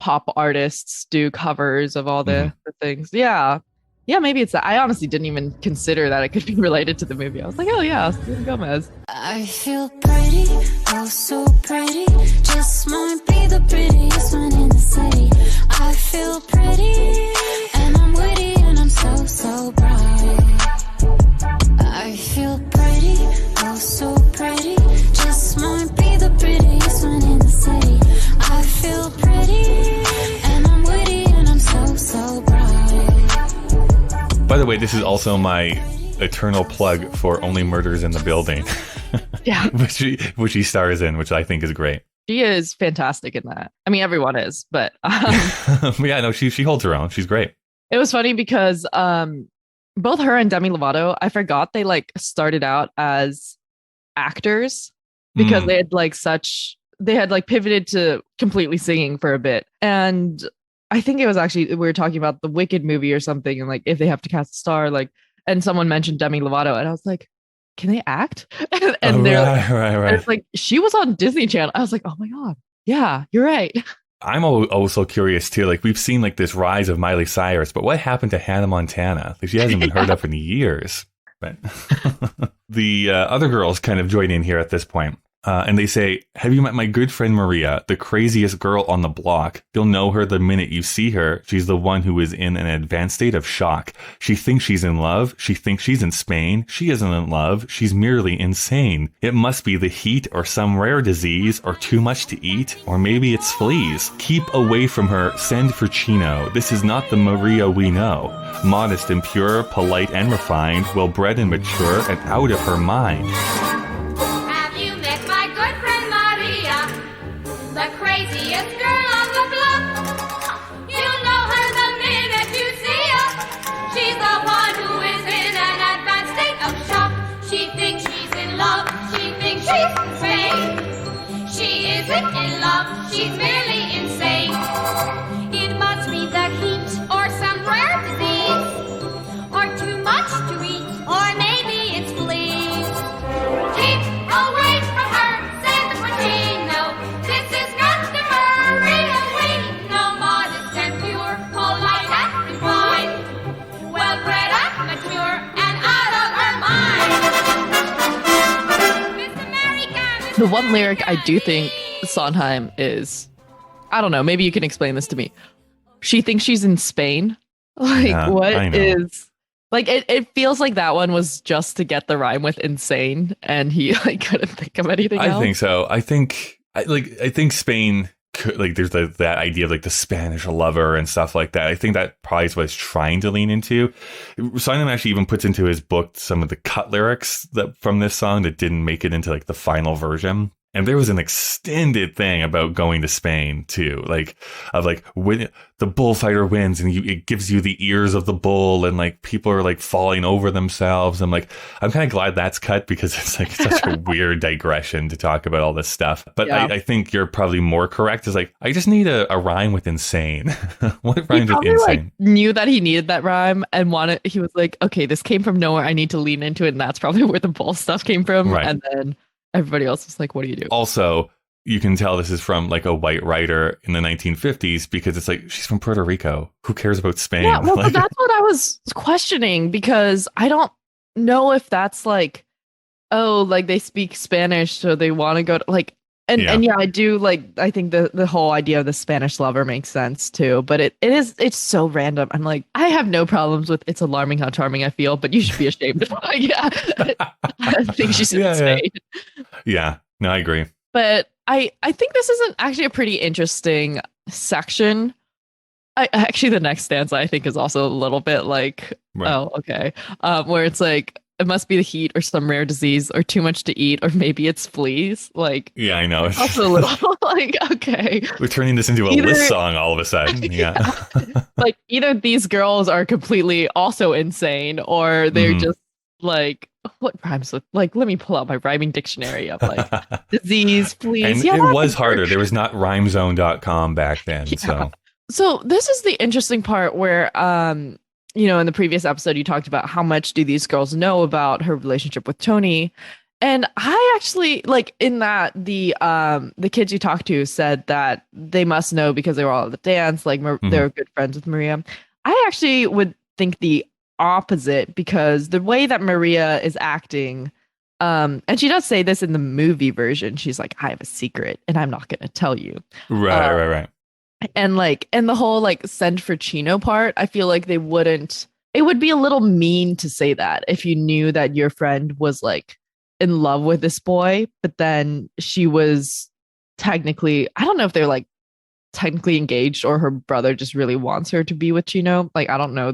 pop artists do covers of all the things. Yeah, maybe it's that. I honestly didn't even consider that it could be related to the movie. I was like, oh yeah, Selena Gomez. I feel pretty, oh so pretty, just might be the prettiest one in the city. I feel pretty, and I'm witty, and I'm so bright. I feel pretty, oh so pretty, just might be the prettiest one in the city. I feel pretty, and I'm witty, and I'm so bright. By the way, this is also my eternal plug for Only Murders in the Building. Yeah. which she stars in, which I think is great. She is fantastic in that. I mean, everyone is, but yeah, no, she holds her own. She's great. It was funny because both her and Demi Lovato, I forgot they like started out as actors because they had like pivoted to completely singing for a bit. And I think it was actually, we were talking about the Wicked movie or something, and like if they have to cast a star, like, and someone mentioned Demi Lovato, and I was like, can they act? and they're right. It's like, she was on Disney Channel. I was like, oh my God. Yeah, you're right. I'm also curious too. Like, we've seen like this rise of Miley Cyrus, but what happened to Hannah Montana? Like, she hasn't been heard of in years. But the other girls kind of join in here at this point. And they say, have you met my good friend Maria, the craziest girl on the block? You'll know her the minute you see her. She's the one who is in an advanced state of shock. She thinks she's in love. She thinks she's in Spain. She isn't in love. She's merely insane. It must be the heat or some rare disease or too much to eat, or maybe it's fleas. Keep away from her. Send for Chino. This is not the Maria we know. Modest and pure, polite and refined, well-bred and mature and out of her mind. The craziest girl on the block. You know her the minute you see her. She's the one who is in an advanced state of shock. She thinks she's in love. She thinks she's insane. She isn't in love. She's merely insane. It must be the heat or some rare disease, or too much to eat, or maybe it's fleas. Keep away from her. Send for Chino. This is not the Maria we know. Modest and pure, polite and refined, well-bred and mature, and out of her mind. Miss America. The one lyric I do think Sondheim is, I don't know, maybe you can explain this to me. She thinks she's in Spain. Like, yeah, what is... Like, it feels like that one was just to get the rhyme with insane, and he like couldn't think of anything else. I think so. I think Spain could, like, there's that idea of like the Spanish lover and stuff like that. I think that probably is what it's trying to lean into. Simon actually even puts into his book some of the cut lyrics that from this song that didn't make it into like the final version. And there was an extended thing about going to Spain too, like of like when the bullfighter wins and it gives you the ears of the bull and like people are like falling over themselves. I'm kind of glad that's cut because it's like such a weird digression to talk about all this stuff. But Yeah. I think you're probably more correct. Is like, I just need a rhyme with insane. What rhymes with He insane? like knew that he needed that rhyme and he was like, okay, this came from nowhere. I need to lean into it. And that's probably where the bull stuff came from. Right. And then everybody else was like, what do you do? Also, you can tell this is from like a white writer in the 1950s because it's like, she's from Puerto Rico. Who cares about Spain? Yeah, well, Like, that's what I was questioning because I don't know if that's like, oh, like they speak Spanish, so they want to go to like, and yeah, I do like, I think the whole idea of the Spanish lover makes sense too, but it's so random. I'm like, I have no problems with it's alarming how charming I feel, but you should be ashamed. Like, yeah, I think she's insane. Yeah, no, I agree. But I think this is actually a pretty interesting section. Actually, the next stanza I think is also a little bit like, oh, okay, where it's like, it must be the heat or some rare disease or too much to eat or maybe it's fleas. Like, yeah, I know. It's also a little like, okay, we're turning this into a list song all of a sudden. Yeah. Like either these girls are completely also insane or they're just like, what rhymes with, like, let me pull out my rhyming dictionary of like disease, fleas. And it was harder. There was not rhymezone.com back then. Yeah. So this is the interesting part where, you know, in the previous episode, you talked about how much do these girls know about her relationship with Tony. And I actually like in that the kids you talked to said that they must know because they were all at the dance, like they were good friends with Maria. I actually would think the opposite because the way that Maria is acting, and she does say this in the movie version, she's like, I have a secret and I'm not going to tell you. Right. And like, and the whole like send for Chino part, I feel like it would be a little mean to say that if you knew that your friend was like in love with this boy, but then she was technically, I don't know if they're like technically engaged or her brother just really wants her to be with Chino. Like, I don't know I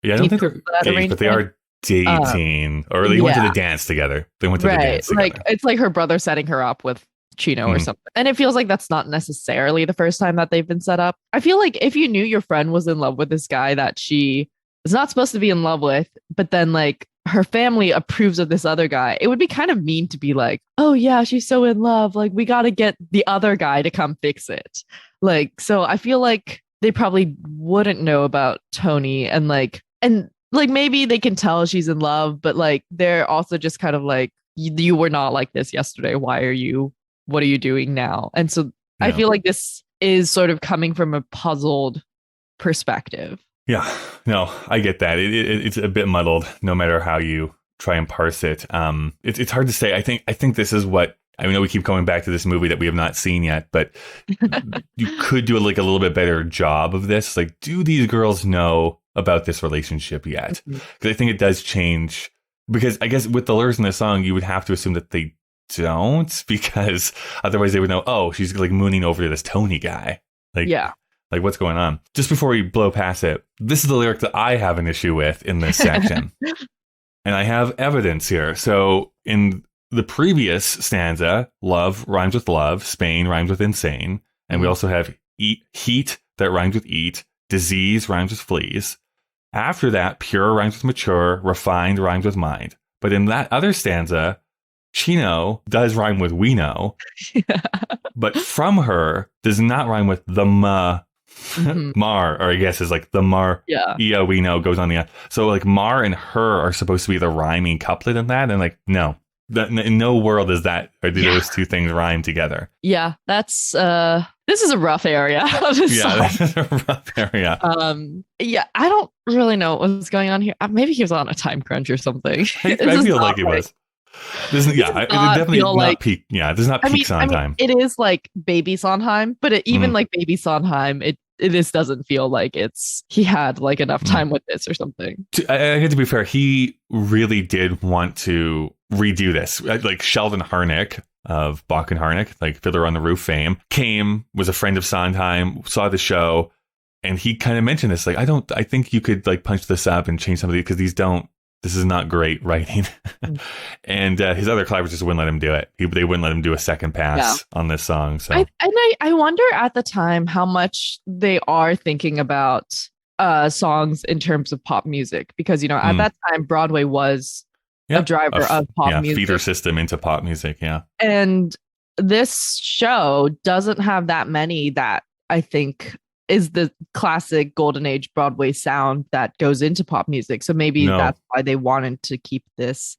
don't think they're engaged, but they are dating or they went to the dance together. They went to the dance together. Like, it's like her brother setting her up with Chino or something. And it feels like that's not necessarily the first time that they've been set up. I feel like if you knew your friend was in love with this guy that she is not supposed to be in love with, but then like her family approves of this other guy, it would be kind of mean to be like, oh yeah, she's so in love. Like, we got to get the other guy to come fix it. Like, so I feel like they probably wouldn't know about Tony and maybe they can tell she's in love, but like, they're also just kind of like, you were not like this yesterday. What are you doing now? And so I feel like this is sort of coming from a puzzled perspective. Yeah, no, I get that. It's a bit muddled, no matter how you try and parse it. It's hard to say. I think this is what, I know we keep coming back to this movie that we have not seen yet, but you could do like a little bit better job of this. Like, do these girls know about this relationship yet? Because I think it does change. Because I guess with the lyrics in the song, you would have to assume that they don't, because otherwise they would know, oh, she's like mooning over to this Tony guy. Like, yeah. Like, what's going on? Just before we blow past it, this is the lyric that I have an issue with in this section. And I have evidence here. So in the previous stanza, love rhymes with love, Spain rhymes with insane. And we also have heat that rhymes with eat, disease rhymes with fleas. After that, pure rhymes with mature, refined rhymes with mind. But in that other stanza, Chino does rhyme with we know, but from her does not rhyme with the mar, or I guess is like the mar, we know goes on the, so like mar and her are supposed to be the rhyming couplet in that, and like, no, in no world is that, or do those two things rhyme together. Yeah, that's, this is a rough area of this song. This is a rough area. I don't really know what was going on here. Maybe he was on a time crunch or something. I feel like he was. It definitely not like, peak. Yeah, it does not peak Sondheim. It is like baby Sondheim, but even like baby Sondheim, this doesn't feel like he had like enough time with this or something. I had to be fair, he really did want to redo this. Like Sheldon Harnick of Bach and Harnick, like Fiddler on the Roof fame, was a friend of Sondheim, saw the show, and he kind of mentioned this. Like, I think you could like punch this up and change some of these because these don't This is not great writing. And his other collaborators just wouldn't let him do it. They wouldn't let him do a second pass on this song. So I wonder at the time how much they are thinking about songs in terms of pop music, because, at that time, Broadway was a driver of pop music. Feeder system into pop music. Yeah. And this show doesn't have that many that I think is the classic golden age Broadway sound that goes into pop music. So maybe that's why they wanted to keep this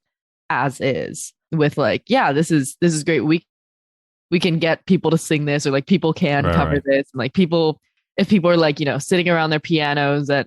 as is, with like, this is great. We can get people to sing this, or like people can cover this. And like if people are like, sitting around their pianos at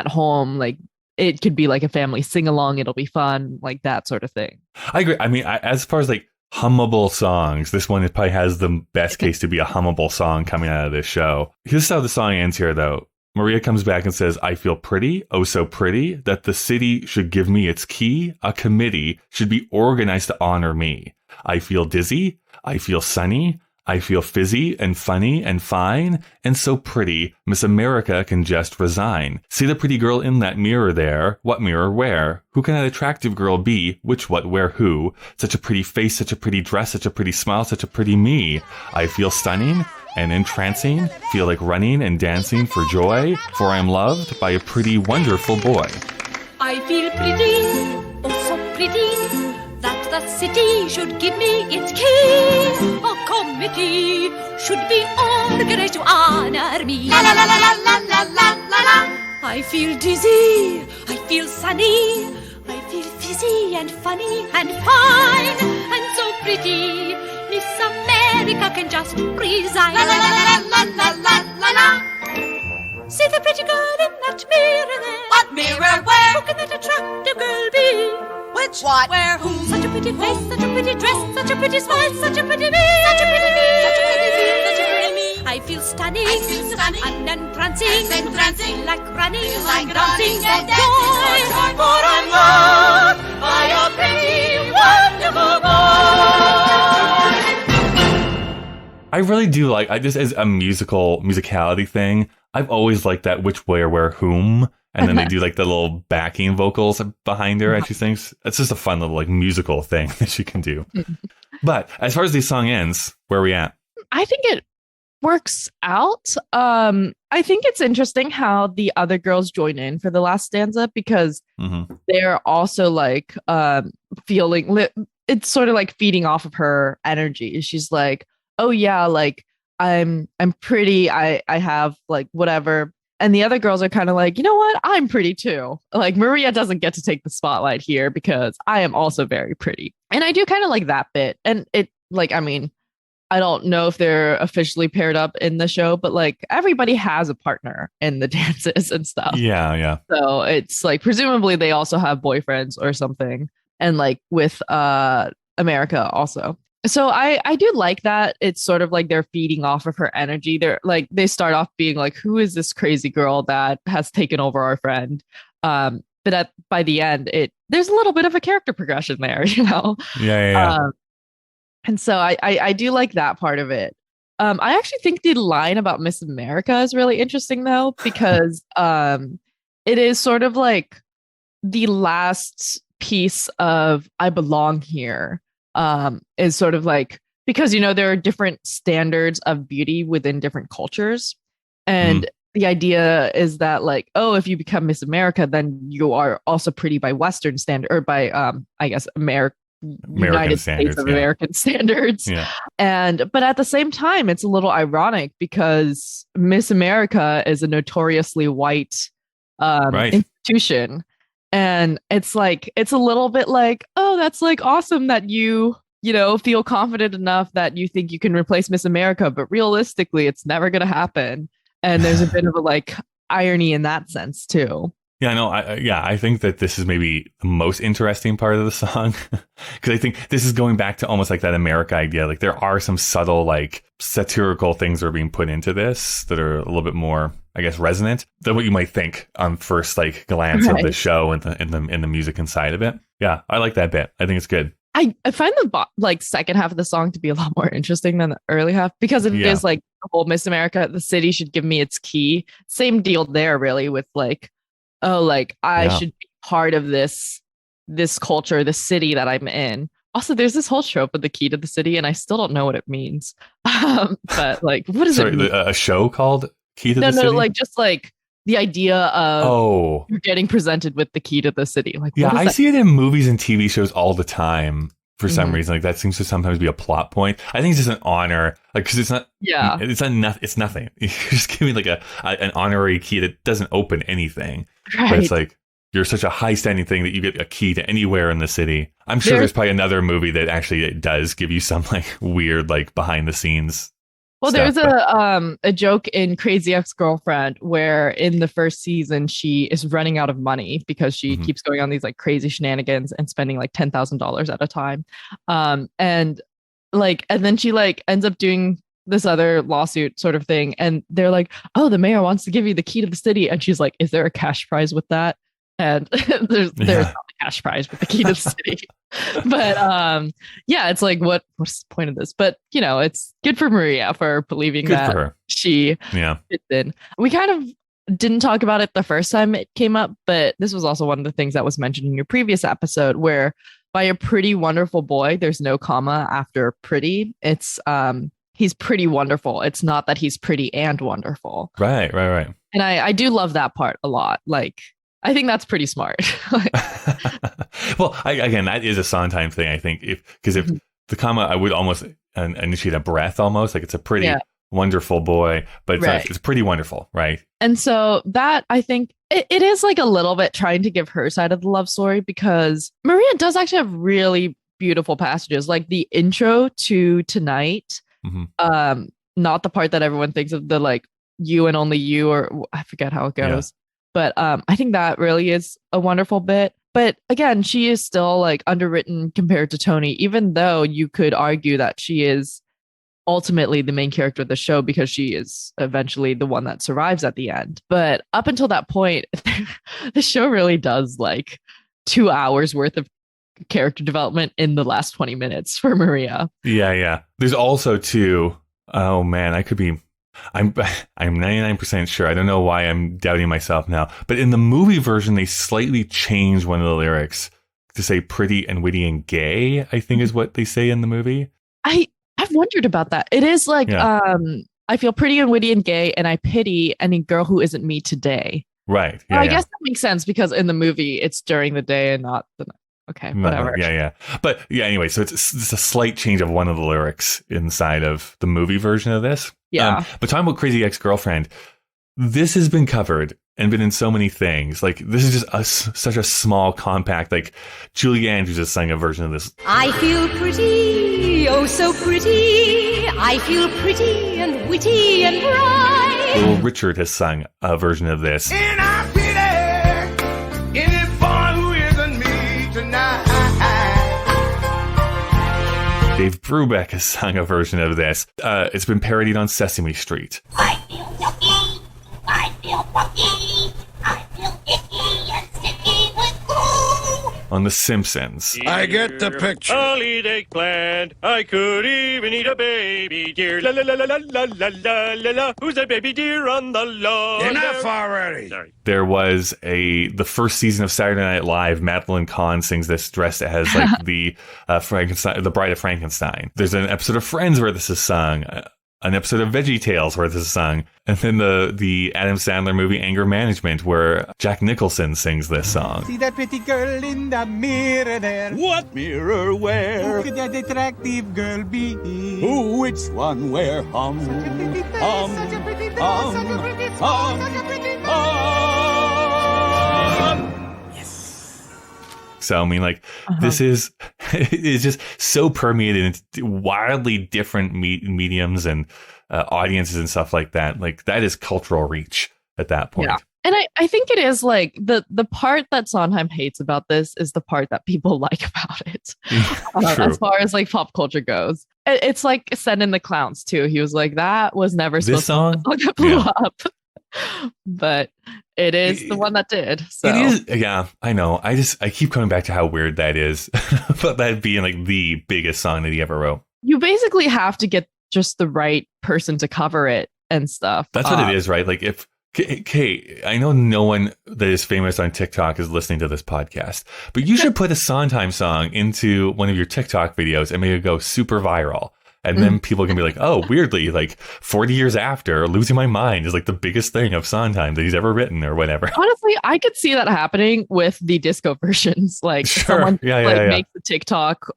home, like it could be like a family sing along. It'll be fun, like that sort of thing. I agree. I mean, as far as like hummable songs, this one probably has the best case to be a hummable song coming out of this show. Here's how the song ends here, though. Maria comes back and says, I feel pretty, oh so pretty, that the city should give me its key. A committee should be organized to honor me. I feel dizzy, I feel sunny, I feel fizzy and funny and fine, and so pretty, Miss America can just resign. See the pretty girl in that mirror there? What mirror where? Who can that attractive girl be? Which, what, where, who? Such a pretty face, such a pretty dress, such a pretty smile, such a pretty me. I feel stunning and entrancing, feel like running and dancing for joy, for I am loved by a pretty, wonderful boy. I feel pretty, oh so pretty, that the city should give me its key. A committee should be organized to honor me. La la la la la la la la la. I feel dizzy, I feel sunny, I feel fizzy and funny and fine and so pretty. Miss America can just resign. La la la la la la la la la. See the pretty girl in that mirror there. What mirror? Where? Who can that attractive girl be? Which? What? Where? Who? Such a pretty face, such a pretty dress, such a pretty smile, such a pretty me, such a pretty me, such a pretty me, such a pretty me. I feel stunning, and entrancing, like running, like dancing for joy, for I'm loved by a pretty, wonderful boy. I really do like, just as a musicality thing, I've always liked that which, where, whom. And then they do like the little backing vocals behind her as she sings. It's just a fun little like musical thing that she can do. But as far as the song ends, where are we at? I think it works out. I think it's interesting how the other girls join in for the last stanza, because they're also like feeling it's sort of like feeding off of her energy. She's like, oh yeah, like I'm pretty, I have like whatever. And the other girls are kind of like, you know what? I'm pretty too. Like Maria doesn't get to take the spotlight here because I am also very pretty. And I do kind of like that bit. And it like, I mean, I don't know if they're officially paired up in the show, but like everybody has a partner in the dances and stuff. Yeah, yeah. So it's like, presumably they also have boyfriends or something. And like with America also. So I do like that. It's sort of like they're feeding off of her energy. They're like, they start off being like, who is this crazy girl that has taken over our friend? But by the end, there's a little bit of a character progression there, you know? Yeah. And so I do like that part of it. I actually think the line about Miss America is really interesting though, because it is sort of like the last piece of I belong here. Is sort of like, because, you know, there are different standards of beauty within different cultures. And the idea is that like, oh, if you become Miss America, then you are also pretty by Western standard, or by, I guess, United States of American standards. Yeah. But at the same time, it's a little ironic because Miss America is a notoriously white institution. And it's like, it's a little bit like, oh, that's like awesome that you know, feel confident enough that you think you can replace Miss America. But realistically, it's never going to happen. And there's a bit of a like irony in that sense, too. Yeah, no, I think that this is maybe the most interesting part of the song, because I think this is going back to almost like that America idea. Like there are some subtle like satirical things that are being put into this that are a little bit more, I guess, resonant than what you might think on first like glance of the show and in the music inside of it. Yeah, I like that bit. I think it's good. I find the like second half of the song to be a lot more interesting than the early half, because it is like the whole Miss America, the city should give me its key. Same deal there, really, with like, oh, like I should be part of this this culture, this city that I'm in. Also, there's this whole trope of the key to the city, and I still don't know what it means. But like, what does it mean? A show called Key to the City? No, like just like the idea of you're getting presented with the key to the city. Like, yeah, I see it in movies and TV shows all the time. For some reason, like that seems to sometimes be a plot point. I think it's just an honor, like because it's not. Yeah, it's nothing. You're just giving like an honorary key that doesn't open anything. Right. But it's like you're such a high standing thing that you get a key to anywhere in the city. I'm sure there's probably another movie that actually does give you some like weird like behind the scenes. Well, there's a joke in Crazy Ex-Girlfriend where in the first season she is running out of money because she keeps going on these like crazy shenanigans and spending like $10,000 at a time, and then she like ends up doing this other lawsuit sort of thing, and they're like, "Oh, the mayor wants to give you the key to the city," and she's like, "Is there a cash prize with that?" And there's not a cash prize with the key to the city. But yeah, it's like what's the point of this? But you know, it's good for Maria for believing that she fits in. We kind of didn't talk about it the first time it came up, but this was also one of the things that was mentioned in your previous episode where by a pretty wonderful boy, there's no comma after pretty. It's he's pretty wonderful. It's not that he's pretty and wonderful. Right. And I do love that part a lot. Like, I think that's pretty smart. Well, again, that is a Sondheim thing, I think. If the comma, I would almost initiate a breath almost. Like it's a pretty wonderful boy, but it's pretty wonderful, right? And so that, I think, it is like a little bit trying to give her side of the love story because Maria does actually have really beautiful passages. Like the intro to Tonight, not the part that everyone thinks of, the like you and only you, or I forget how it goes. Yeah. But I think that really is a wonderful bit. But again, she is still like underwritten compared to Tony, even though you could argue that she is ultimately the main character of the show because she is eventually the one that survives at the end. But up until that point, the show really does like 2 hours worth of character development in the last 20 minutes for Maria. Yeah. There's also too, oh man, I'm 99% sure. I don't know why I'm doubting myself now. But in the movie version, they slightly changed one of the lyrics to say pretty and witty and gay, I think is what they say in the movie. I've wondered about that. It is like, I feel pretty and witty and gay, and I pity any girl who isn't me today. Right. Yeah, I guess that makes sense because in the movie, it's during the day and not the night. Okay, whatever. Yeah. But yeah, anyway, so it's a slight change of one of the lyrics inside of the movie version of this. Yeah. But talking about Crazy Ex-Girlfriend, this has been covered and been in so many things. Like, this is just such a small, compact, like, Julie Andrews has sung a version of this. I feel pretty, oh so pretty. I feel pretty and witty and bright. Little Richard has sung a version of this. And I pity any boy who isn't me tonight. Dave Brubeck has sung a version of this. It's been parodied on Sesame Street. I feel yucky, I feel fucky, I feel icky and sticky with glue. On The Simpsons. I get the picture. I'll eat eggplant. I could even eat a baby deer. La la la la la la la la la. Who's that baby deer on the lawn? Enough already. Sorry. There was the first season of Saturday Night Live. Madeline Kahn sings this dressed as like the Frankenstein, the Bride of Frankenstein. There's an episode of Friends where this is sung. An episode of VeggieTales where this is sung, and then the Adam Sandler movie Anger Management where Jack Nicholson sings this song. See that pretty girl in the mirror there? What mirror where? Who could that attractive girl be? Who, which one, where? Such a pretty face, such a pretty face, such a pretty face, such a pretty face. So, I mean, like, this is just so permeated into wildly different mediums and audiences and stuff like that. Like, that is cultural reach at that point. Yeah. And I think it is like the part that Sondheim hates about this is the part that people like about it. As far as like pop culture goes. It's like Send in the Clowns too. He was like, that was never supposed to be a song that blew up. But it is the one that did. So. It is, yeah, I know. I keep coming back to how weird that is. But that being like the biggest song that he ever wrote. You basically have to get just the right person to cover it and stuff. That's what it is, right? Like if Kate, I know no one that is famous on TikTok is listening to this podcast, but you should put a Sondheim song into one of your TikTok videos and make it go super viral. And then people can be like, oh, weirdly, like 40 years after, Losing My Mind is like the biggest thing of Sondheim that he's ever written or whatever. Honestly, I could see that happening with the disco versions. Like someone makes the TikTok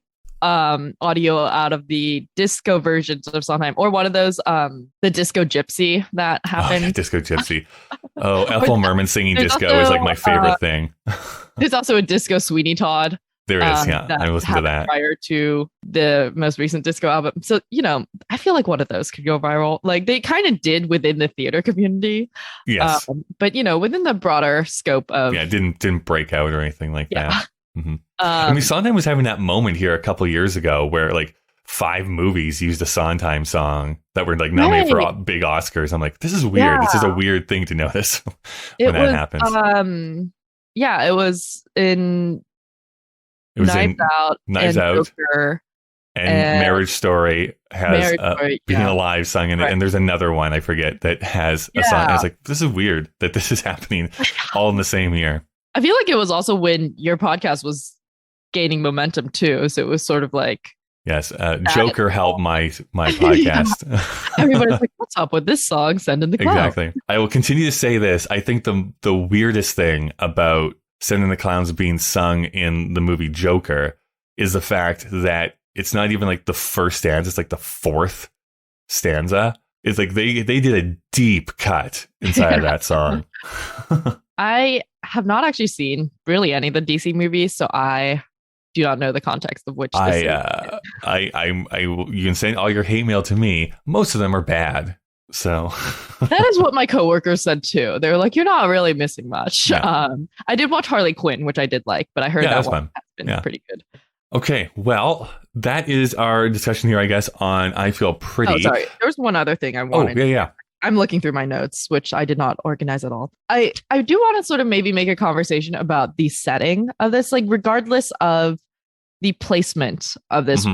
audio out of the disco versions of Sondheim, or one of those the disco gypsy that happened. Oh, yeah, disco gypsy. Oh, Ethel Merman singing disco is like my favorite thing. There's also a disco Sweeney Todd. There is, yeah. I listened to that prior to the most recent disco album. So, you know, I feel like one of those could go viral. Like they kind of did within the theater community. Yes. But, you know, within the broader scope of... Yeah, it didn't break out or anything like that. Mm-hmm. I mean, Sondheim was having that moment here a couple years ago where like 5 movies used a Sondheim song that were like nominated for big Oscars. I'm like, this is weird. Yeah. This is a weird thing to notice when that happens. It was in... It was Knives Out, Knives Out, Joker, and Marriage Story has Being Alive sung in it, and there's another one I forget that has a song. I was like, this is weird that this is happening all in the same year. I feel like it was also when your podcast was gaining momentum too, so it was sort of like Joker helped my podcast. Everybody's like, what's up with this song? Send in the clown. Exactly. I will continue to say this. I think the weirdest thing about Send in the Clowns being sung in the movie Joker is the fact that it's not even like the first stanza, it's like the 4th stanza. It's like they did a deep cut inside of that song. I have not actually seen really any of the DC movies, so I do not know the context of which this is. You can send all your hate mail to me. Most of them are bad. So that is what my coworkers said too. They were like, "You're not really missing much." Yeah. I did watch Harley Quinn, which I did like, but I heard that one has been pretty good. Okay, well, that is our discussion here, I guess, on I Feel Pretty. Oh, sorry. There was one other thing I wanted. Oh, yeah. I'm looking through my notes, which I did not organize at all. I do want to sort of maybe make a conversation about the setting of this, like regardless of the placement of this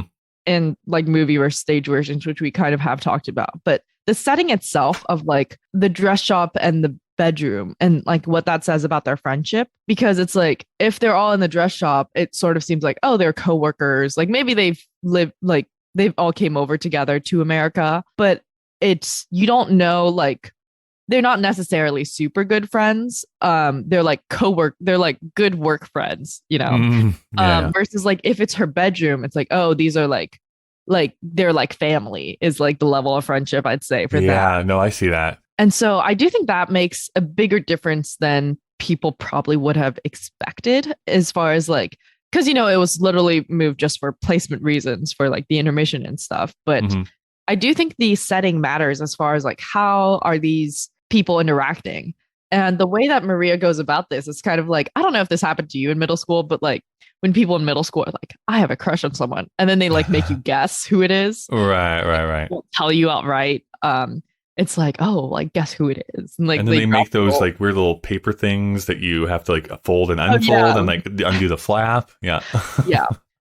in like movie or stage versions, which we kind of have talked about, but the setting itself of like the dress shop and the bedroom and like what that says about their friendship, because it's like if they're all in the dress shop, it sort of seems like, oh, they're coworkers, like maybe they've lived, like they've all came over together to America, but it's, you don't know, like they're not necessarily super good friends. They're like they're like good work friends, you know. Versus like if it's her bedroom, it's like, oh, these are like they're like family is like the level of friendship I'd say for that. Yeah, no, I see that. And so I do think that makes a bigger difference than people probably would have expected, as far as like, because, you know, it was literally moved just for placement reasons for like the intermission and stuff. But I do think the setting matters as far as like, how are these people interacting? And the way that Maria goes about this is kind of like, I don't know if this happened to you in middle school, but like when people in middle school are like, I have a crush on someone, and then they like make you guess who it is. Right. Won't tell you outright. It's like, oh, like guess who it is. And like, and then they make those like weird little paper things that you have to like fold and unfold and like undo the flap. Yeah.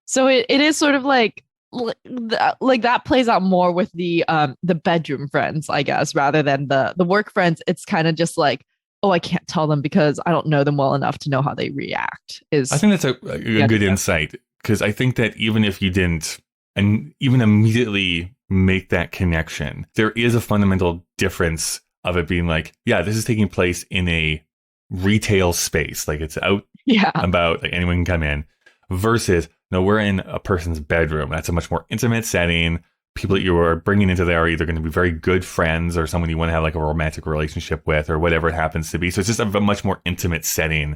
So it is sort of like that plays out more with the bedroom friends, I guess, rather than the work friends. It's kind of just like, oh, I can't tell them because I don't know them well enough to know how they react. I think that's a good insight, because I think that even if you didn't and even immediately make that connection, there is a fundamental difference of it being like, yeah, this is taking place in a retail space, like it's out about, like anyone can come in, versus no, we're in a person's bedroom. That's a much more intimate setting. People that you are bringing into there are either going to be very good friends or someone you want to have like a romantic relationship with or whatever it happens to be. So it's just a much more intimate setting.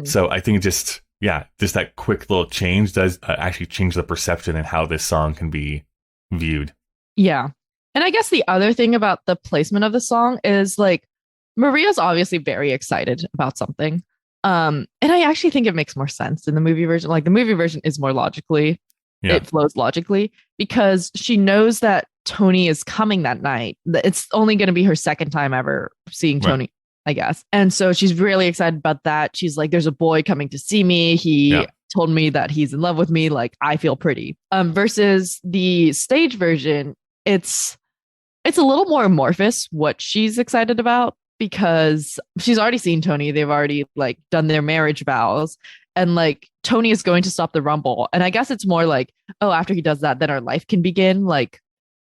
So I think just that quick little change does actually change the perception and how this song can be viewed. Yeah. And I guess the other thing about the placement of the song is like Maria's obviously very excited about something. And I actually think it makes more sense in the movie version. Like the movie version is more logically. It flows logically because she knows that Tony is coming that night. It's only going to be her second time ever seeing Tony, I guess. And so she's really excited about that. She's like, there's a boy coming to see me. He told me that he's in love with me. Like, I feel pretty. Versus the stage version, it's a little more amorphous what she's excited about. because she's already seen Tony. They've already like done their marriage vows, and like Tony is going to stop the Rumble. And I guess it's more like, oh, after he does that, then our life can begin. Like,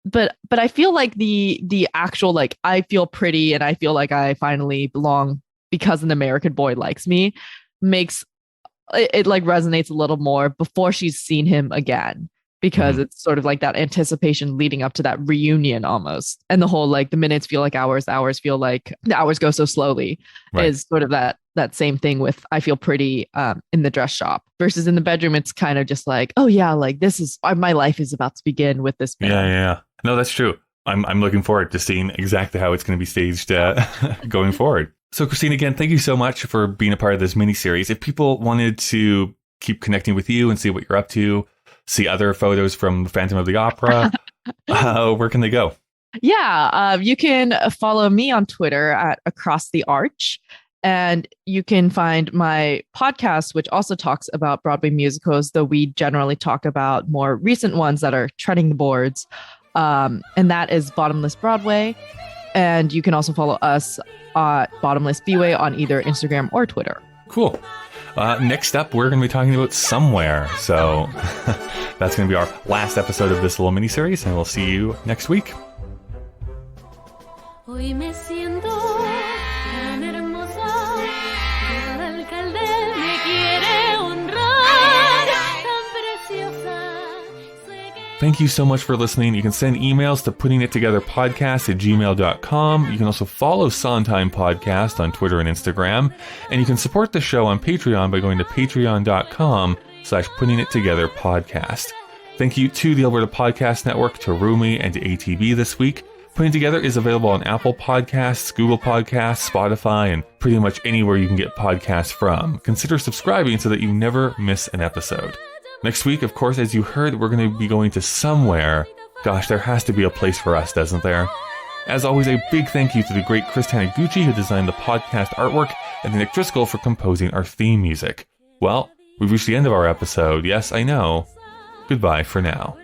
but I feel like the actual like I feel pretty and I feel like I finally belong because an American boy likes me makes it like resonates a little more before she's seen him again, because it's sort of like that anticipation leading up to that reunion almost. And the whole like the minutes feel like hours, hours feel like the hours go so slowly is sort of that same thing with I feel pretty in the dress shop versus in the bedroom. It's kind of just like, oh yeah, like this is my life is about to begin with this man. Yeah. No, that's true. I'm looking forward to seeing exactly how it's going to be staged going forward. So Christine, again, thank you so much for being a part of this miniseries. If people wanted to keep connecting with you and see what you're up to, see other photos from Phantom of the Opera, where can they go? Yeah, you can follow me on Twitter at Across the Arch. And you can find my podcast, which also talks about Broadway musicals, though we generally talk about more recent ones that are treading the boards. And that is Bottomless Broadway. And you can also follow us at Bottomless B-Way on either Instagram or Twitter. Cool. Next up, we're going to be talking about Somewhere. So that's going to be our last episode of this little miniseries, and we'll see you next week. Hoy me siento tan hermosa, el alcalde me quiere honrar, tan preciosa. Thank you so much for listening. You can send emails to puttingittogetherpodcast@gmail.com. You can also follow Sondheim Podcast on Twitter and Instagram. And you can support the show on Patreon by going to patreon.com/puttingittogetherpodcast. Thank you to the Alberta Podcast Network, to Rumi, and to ATB this week. Putting Together is available on Apple Podcasts, Google Podcasts, Spotify, and pretty much anywhere you can get podcasts from. Consider subscribing so that you never miss an episode. Next week, of course, as you heard, we're going to be going to Somewhere. Gosh, there has to be a place for us, doesn't there? As always, a big thank you to the great Chris Taniguchi, who designed the podcast artwork, and to Nick Driscoll for composing our theme music. Well, we've reached the end of our episode. Yes, I know. Goodbye for now.